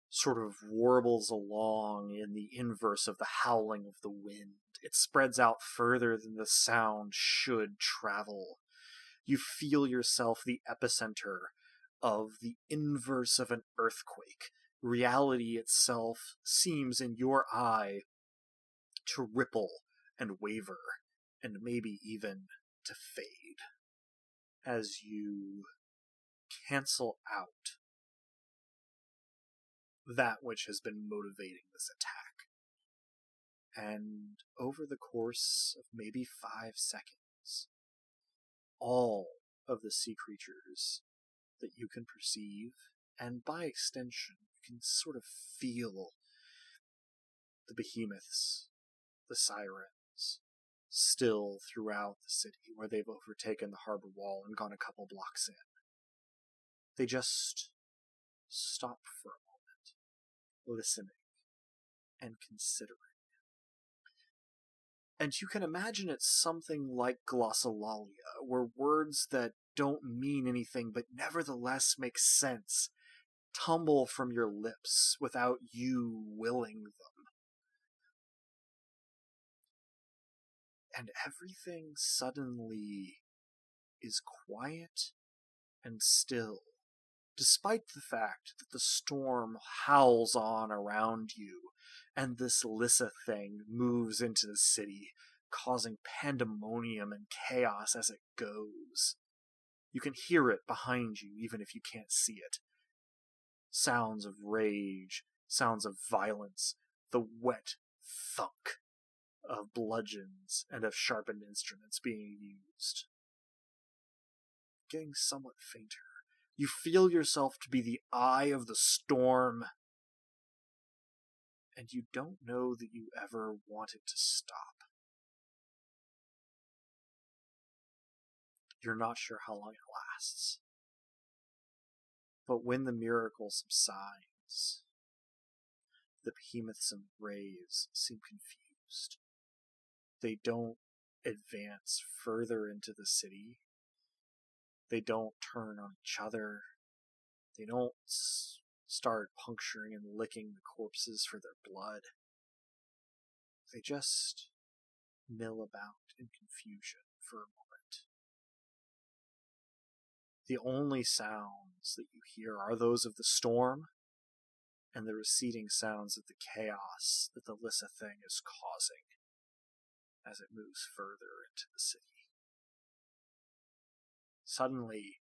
sort of warbles along in the inverse of the howling of the wind. It spreads out further than the sound should travel. You feel yourself the epicenter of the inverse of an earthquake. Reality itself seems in your eye to ripple and waver, and maybe even to fade, as you cancel out that which has been motivating this attack. And over the course of maybe 5 seconds, all of the sea creatures that you can perceive, and by extension, you can sort of feel the behemoths, the sirens, still throughout the city where they've overtaken the harbor wall and gone a couple blocks in. They just stop for a moment, listening and considering. And you can imagine it's something like glossolalia, where words that don't mean anything but nevertheless make sense tumble from your lips without you willing them. And everything suddenly is quiet and still, despite the fact that the storm howls on around you, and this Lissa thing moves into the city, causing pandemonium and chaos as it goes. You can hear it behind you, even if you can't see it. Sounds of rage, sounds of violence, the wet thunk of bludgeons and of sharpened instruments being used. Getting somewhat fainter. You feel yourself to be the eye of the storm, and you don't know that you ever want it to stop. You're not sure how long it lasts. But when the miracle subsides, the behemoths and rays seem confused. They don't advance further into the city. They don't turn on each other. They don't start puncturing and licking the corpses for their blood. They just mill about in confusion for a moment. The only sounds that you hear are those of the storm and the receding sounds of the chaos that the Lissa thing is causing as it moves further into the city. Suddenly,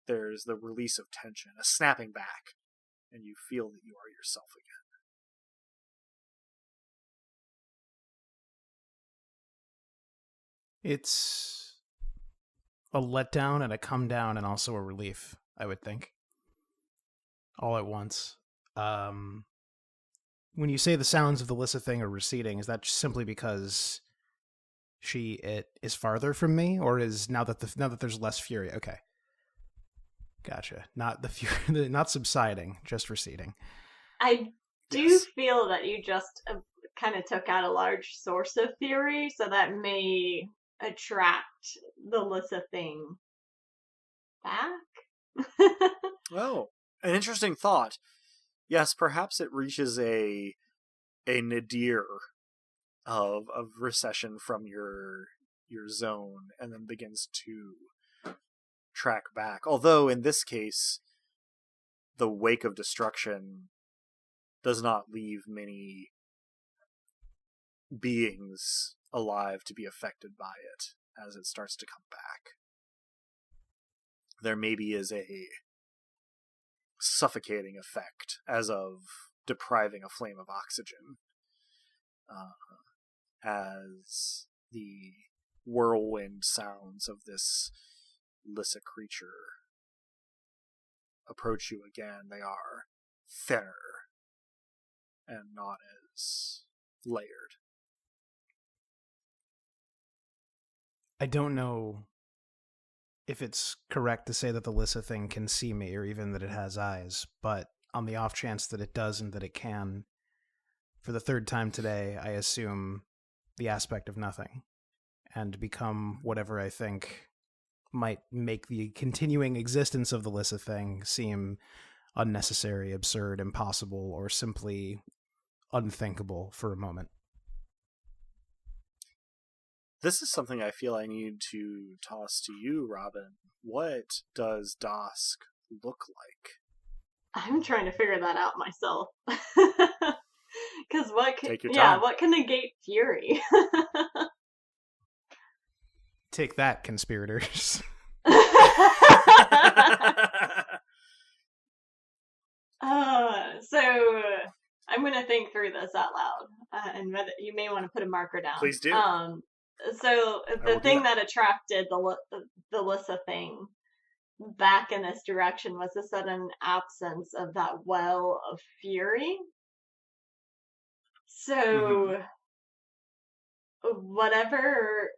there's the release of tension, a snapping back, and you feel that you are yourself again. It's a letdown and a come down and also a relief, I would think. All at once. when you say the sounds of the Lissa thing are receding, is that just simply because it is farther from me, or is now that there's less fury? Okay, gotcha. Not the fury, not subsiding, just receding. I do feel that you just kind of took out a large source of fury, so that may attract the Lissa thing back. Oh, an interesting thought. Yes, perhaps it reaches a nadir of recession from your zone and then begins to track back. Although in this case, the wake of destruction does not leave many beings alive to be affected by it as it starts to come back. There maybe is a suffocating effect as of depriving a flame of oxygen as the whirlwind sounds of this Lissa creature approach you again. They are thinner and not as layered. I don't know if it's correct to say that the Lissa thing can see me, or even that it has eyes, but on the off chance that it does and that it can, for the third time today, I assume the aspect of nothing and become whatever I think might make the continuing existence of the Lissa thing seem unnecessary, absurd, impossible, or simply unthinkable for a moment. This is something I feel I need to toss to you, Robin. What does Dosk look like? I'm trying to figure that out myself. Because Take your time. what can negate fury? Take that, conspirators. So I'm going to think through this out loud, and you may want to put a marker down. Please do. So the thing that attracted the Lissa thing back in this direction was the sudden absence of that well of fury. So whatever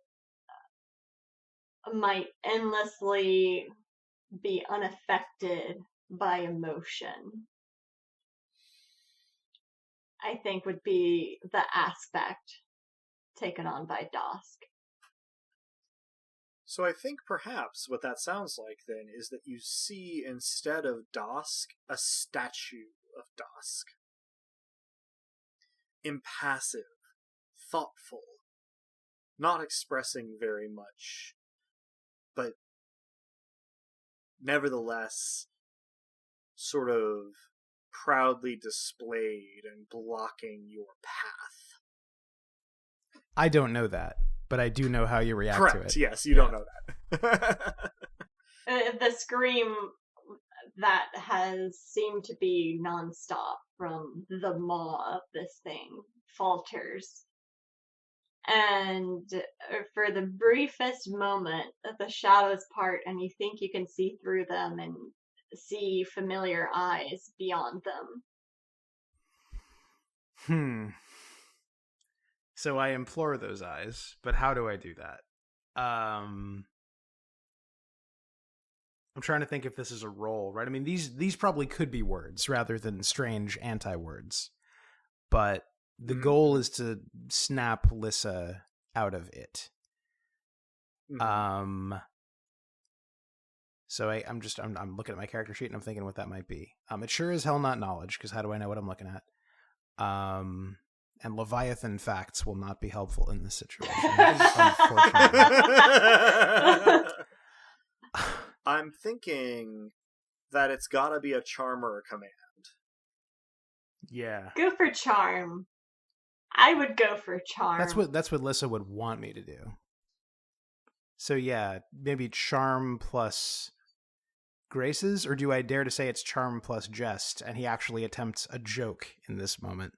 might endlessly be unaffected by emotion, I think would be the aspect taken on by Dosk. So I think perhaps what that sounds like then is that you see, instead of Dosk, a statue of Dosk. Impassive, thoughtful, not expressing very much, but nevertheless sort of proudly displayed and blocking your path. I don't know that, but I do know how you react Correct. to it. Yes, you don't know that. The scream that has seemed to be nonstop from the maw of this thing falters. And for the briefest moment, the shadows part and you think you can see through them and see familiar eyes beyond them. So I implore those eyes, but how do I do that? I'm trying to think if this is a role, right? I mean, these probably could be words rather than strange anti-words, but the goal is to snap Lissa out of it. So I'm looking at my character sheet and I'm thinking what that might be. It's sure as hell not knowledge, because how do I know what I'm looking at? And Leviathan facts will not be helpful in this situation, unfortunately. I'm thinking that it's gotta be a charm or a command. Yeah. Go for charm. I would go for charm. That's what Lissa would want me to do. So yeah, maybe charm plus graces, or do I dare to say it's charm plus jest, and he actually attempts a joke in this moment?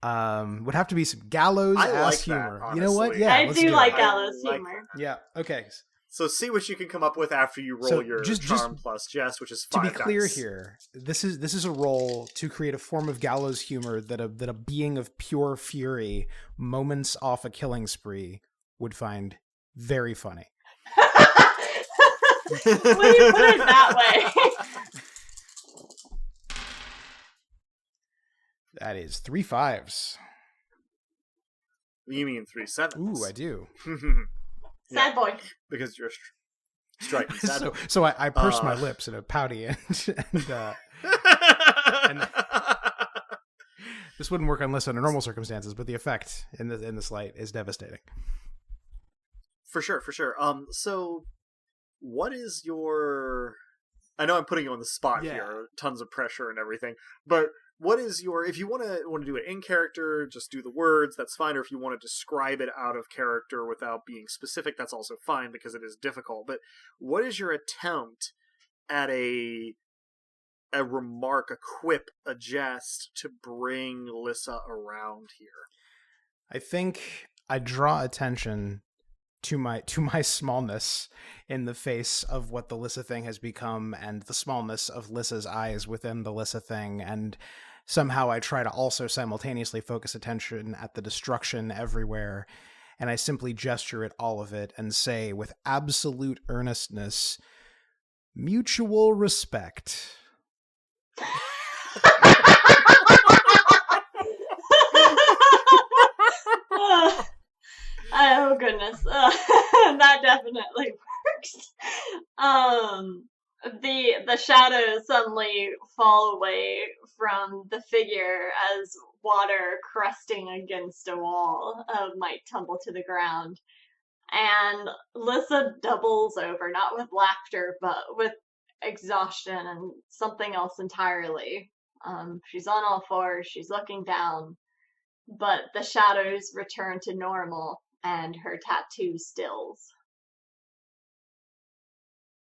Would have to be some gallows ass humor. That, you know what? honestly. Yeah, I do like gallows humor. Yeah. Okay. So see what you can come up with after you roll your charm plus jest, which is 5 to be clear dice. here, this is a roll to create a form of gallows humor that a being of pure fury, moments off a killing spree, would find very funny. When you put it that way. That is 3 5s. You mean 3 7s? Ooh, I do. Sad boy. Because you're striking sad. So I purse my lips in a pouty and this wouldn't work unless under normal circumstances, but the effect in this light is devastating. For sure. So what is your... I know I'm putting you on the spot here, tons of pressure and everything, but what is your... If you want to do it in character, just do the words, that's fine, or if you want to describe it out of character without being specific, that's also fine, because it is difficult. But what is your attempt at a remark, a quip, a jest to bring Lissa around here? I think I draw attention to my smallness in the face of what the Lissa thing has become, and the smallness of Lissa's eyes within the Lissa thing, and somehow I try to also simultaneously focus attention at the destruction everywhere, and I simply gesture at all of it and say with absolute earnestness, mutual respect. Oh goodness, that definitely works. The shadows suddenly fall away from the figure as water crusting against a wall might tumble to the ground, and Lissa doubles over, not with laughter, but with exhaustion and something else entirely. She's on all fours, she's looking down, but the shadows return to normal, and her tattoo stills.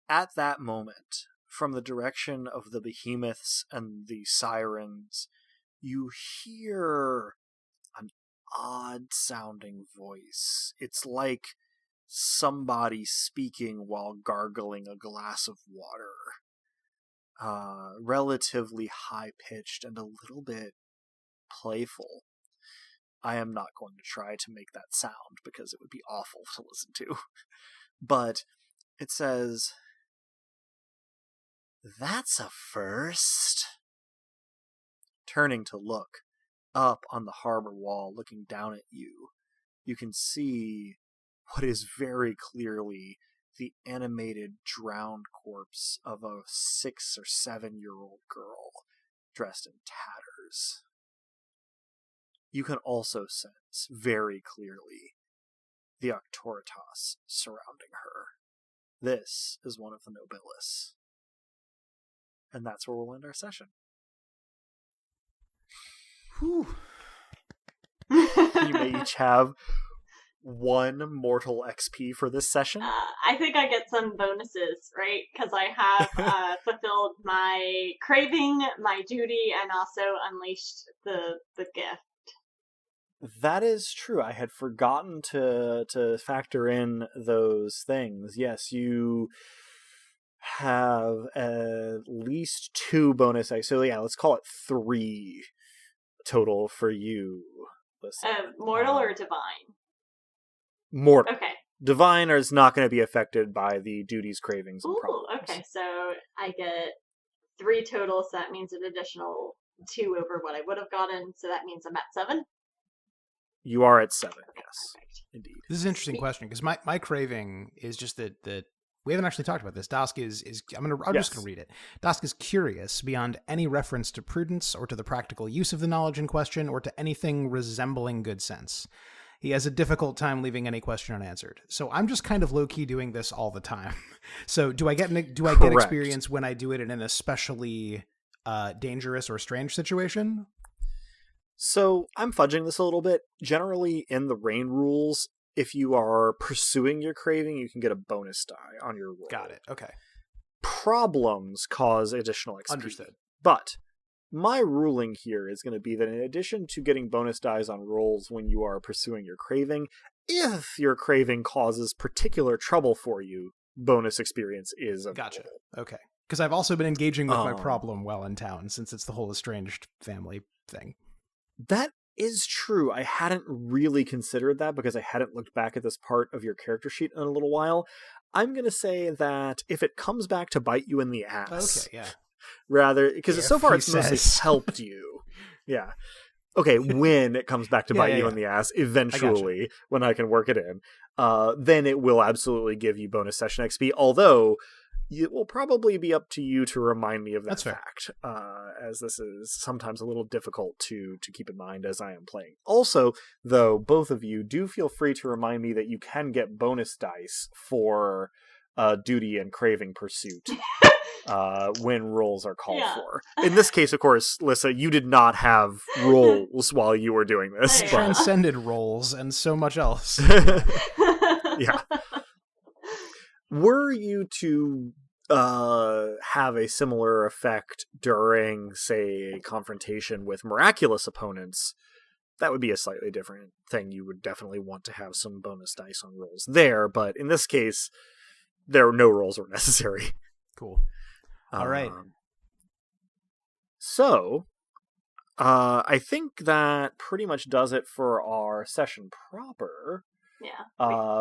At that moment, from the direction of the behemoths and the sirens, you hear an odd-sounding voice. It's like somebody speaking while gargling a glass of water. Relatively high-pitched and a little bit playful. I am not going to try to make that sound because it would be awful to listen to. But it says, "That's a first." Turning to look up on the harbor wall, looking down at you, you can see what is very clearly the animated drowned corpse of a 6 or 7-year-old girl dressed in tatters. You can also sense very clearly the Arctoritas surrounding her. This is one of the Nobilis. And that's where we'll end our session. Whew. You may each have 1 mortal XP for this session. I think I get some bonuses, right? Because I have fulfilled my craving, my duty, and also unleashed the gift. That is true. I had forgotten to factor in those things. Yes, you have at least 2 bonus. So yeah, let's call it 3 total for you. Mortal or divine? Mortal. Okay. Divine is not going to be affected by the duties, cravings, and problems. Okay. So I get 3 total, so that means an additional 2 over what I would have gotten, so that means I'm at 7. You are at 7, yes. Perfect. Indeed. This is an interesting question, because my craving is just that we haven't actually talked about this. Dask is just gonna read it. Dask is curious beyond any reference to prudence or to the practical use of the knowledge in question or to anything resembling good sense. He has a difficult time leaving any question unanswered. So I'm just kind of low-key doing this all the time. So do I get experience when I do it in an especially dangerous or strange situation? So I'm fudging this a little bit. Generally, in the rain rules, if you are pursuing your craving, you can get a bonus die on your roll. Got it. Okay. Problems cause additional XP. Understood. But my ruling here is going to be that in addition to getting bonus dies on rolls when you are pursuing your craving, if your craving causes particular trouble for you, bonus experience is available. Gotcha. Okay. Because I've also been engaging with my problem while in town, since it's the whole estranged family thing. That is true. I hadn't really considered that because I hadn't looked back at this part of your character sheet in a little while. I'm going to say that if it comes back to bite you in the ass... Okay, yeah. Rather, because so far it's mostly helped you. Yeah. Okay, when it comes back to bite you in the ass, eventually, when I can work it in, then it will absolutely give you bonus session XP, although it will probably be up to you to remind me of that fact, as this is sometimes a little difficult to keep in mind as I am playing. Also, though, both of you do feel free to remind me that you can get bonus dice for duty and craving pursuit. When rolls are called for. In this case, of course, Lissa, you did not have rolls while you were doing this. But... transcended rolls and so much else. Yeah. Were you to have a similar effect during, say, a confrontation with miraculous opponents, that would be a slightly different thing. You would definitely want to have some bonus dice on rolls there, but in this case, no rolls were necessary. Cool. All right. So, I think that pretty much does it for our session proper. Yeah.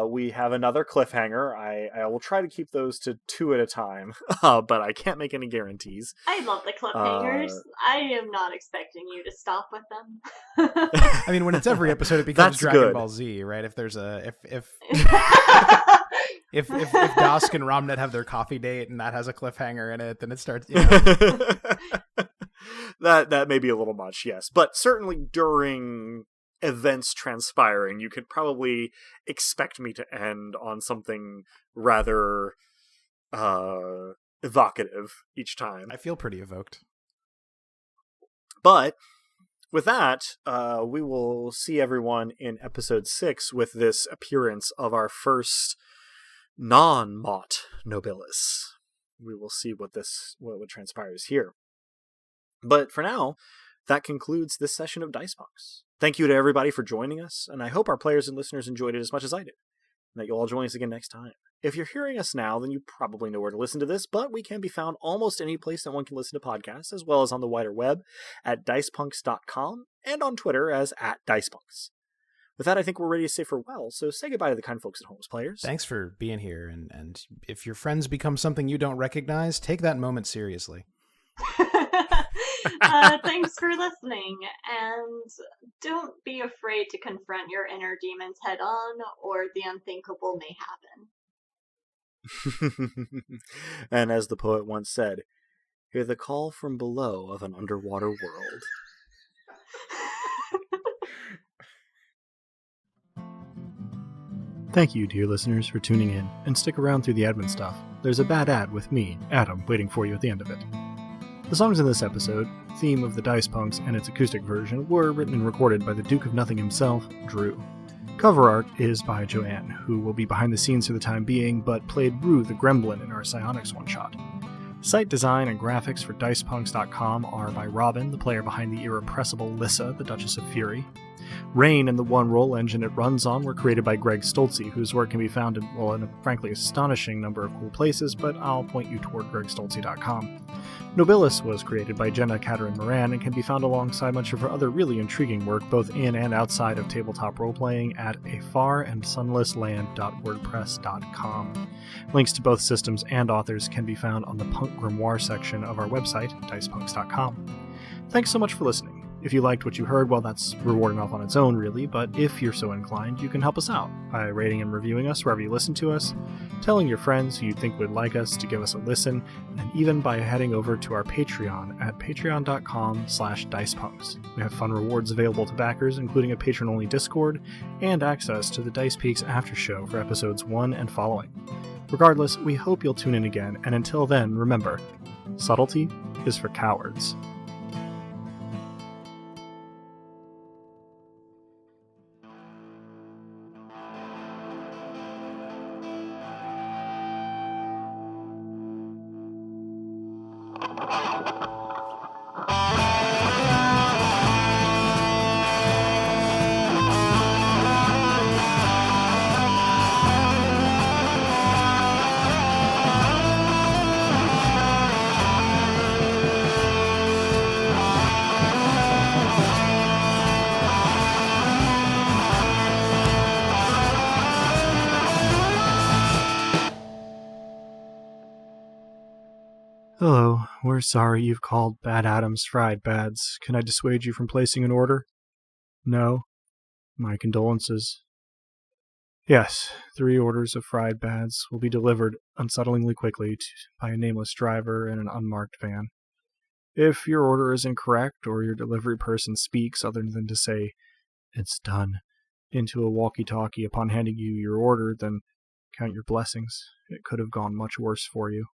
We have another cliffhanger. I will try to keep those to 2 at a time, but I can't make any guarantees. I love the cliffhangers. I am not expecting you to stop with them. I mean, when it's every episode, it becomes Dragon Ball Z, right? If there's if Dusk and Romnet have their coffee date and that has a cliffhanger in it, then it starts. You know. that may be a little much, yes, but certainly during events transpiring, you could probably expect me to end on something rather evocative each time. I feel pretty evoked. But with that, we will see everyone in episode 6 with this appearance of our first non-Mott Nobilis. We will see what transpires here. But for now, that concludes this session of Dice Punks. Thank you to everybody for joining us, and I hope our players and listeners enjoyed it as much as I did, and that you'll all join us again next time. If you're hearing us now, then you probably know where to listen to this, but we can be found almost any place that one can listen to podcasts, as well as on the wider web at dicepunks.com and on Twitter as @dicepunks. With that, I think we're ready to say farewell, so say goodbye to the kind folks at home, players. Thanks for being here, and if your friends become something you don't recognize, take that moment seriously. Thanks for listening, and don't be afraid to confront your inner demons head on, or the unthinkable may happen. And as the poet once said, hear the call from below of an underwater world. Thank you, dear listeners, for tuning in, and stick around through the admin stuff. There's a bad ad with me, Adam, waiting for you at the end of it. The songs in this episode, theme of the Dice Punks and its acoustic version, were written and recorded by the Duke of Nothing himself, Drew. Cover art is by Joanne, who will be behind the scenes for the time being, but played Rue the Gremlin in our Psionics one-shot. Site design and graphics for dicepunks.com are by Robin, the player behind the irrepressible Lissa, the Duchess of Fury. Rain and the one-roll engine it runs on were created by Greg Stolze, whose work can be found in a frankly astonishing number of cool places, but I'll point you toward gregstolze.com. Nobilis was created by Jenna Caterin Moran and can be found alongside much of her other really intriguing work both in and outside of tabletop role-playing at afarandsunlessland.wordpress.com. Links to both systems and authors can be found on the Punk Grimoire section of our website, dicepunks.com. Thanks so much for listening. If you liked what you heard, well, that's reward enough on its own, really, but if you're so inclined, you can help us out by rating and reviewing us wherever you listen to us, telling your friends who you think would like us to give us a listen, and even by heading over to our Patreon at patreon.com/dicepunks. We have fun rewards available to backers, including a patron-only Discord, and access to the Dice Peaks after show for episodes 1 and following. Regardless, we hope you'll tune in again, and until then, remember, subtlety is for cowards. Hello, we're sorry you've called Bad Adams Fried Bads. Can I dissuade you from placing an order? No? My condolences. Yes, 3 orders of fried bads will be delivered unsettlingly quickly by a nameless driver in an unmarked van. If your order is incorrect or your delivery person speaks other than to say, "It's done," into a walkie-talkie upon handing you your order, then count your blessings. It could have gone much worse for you.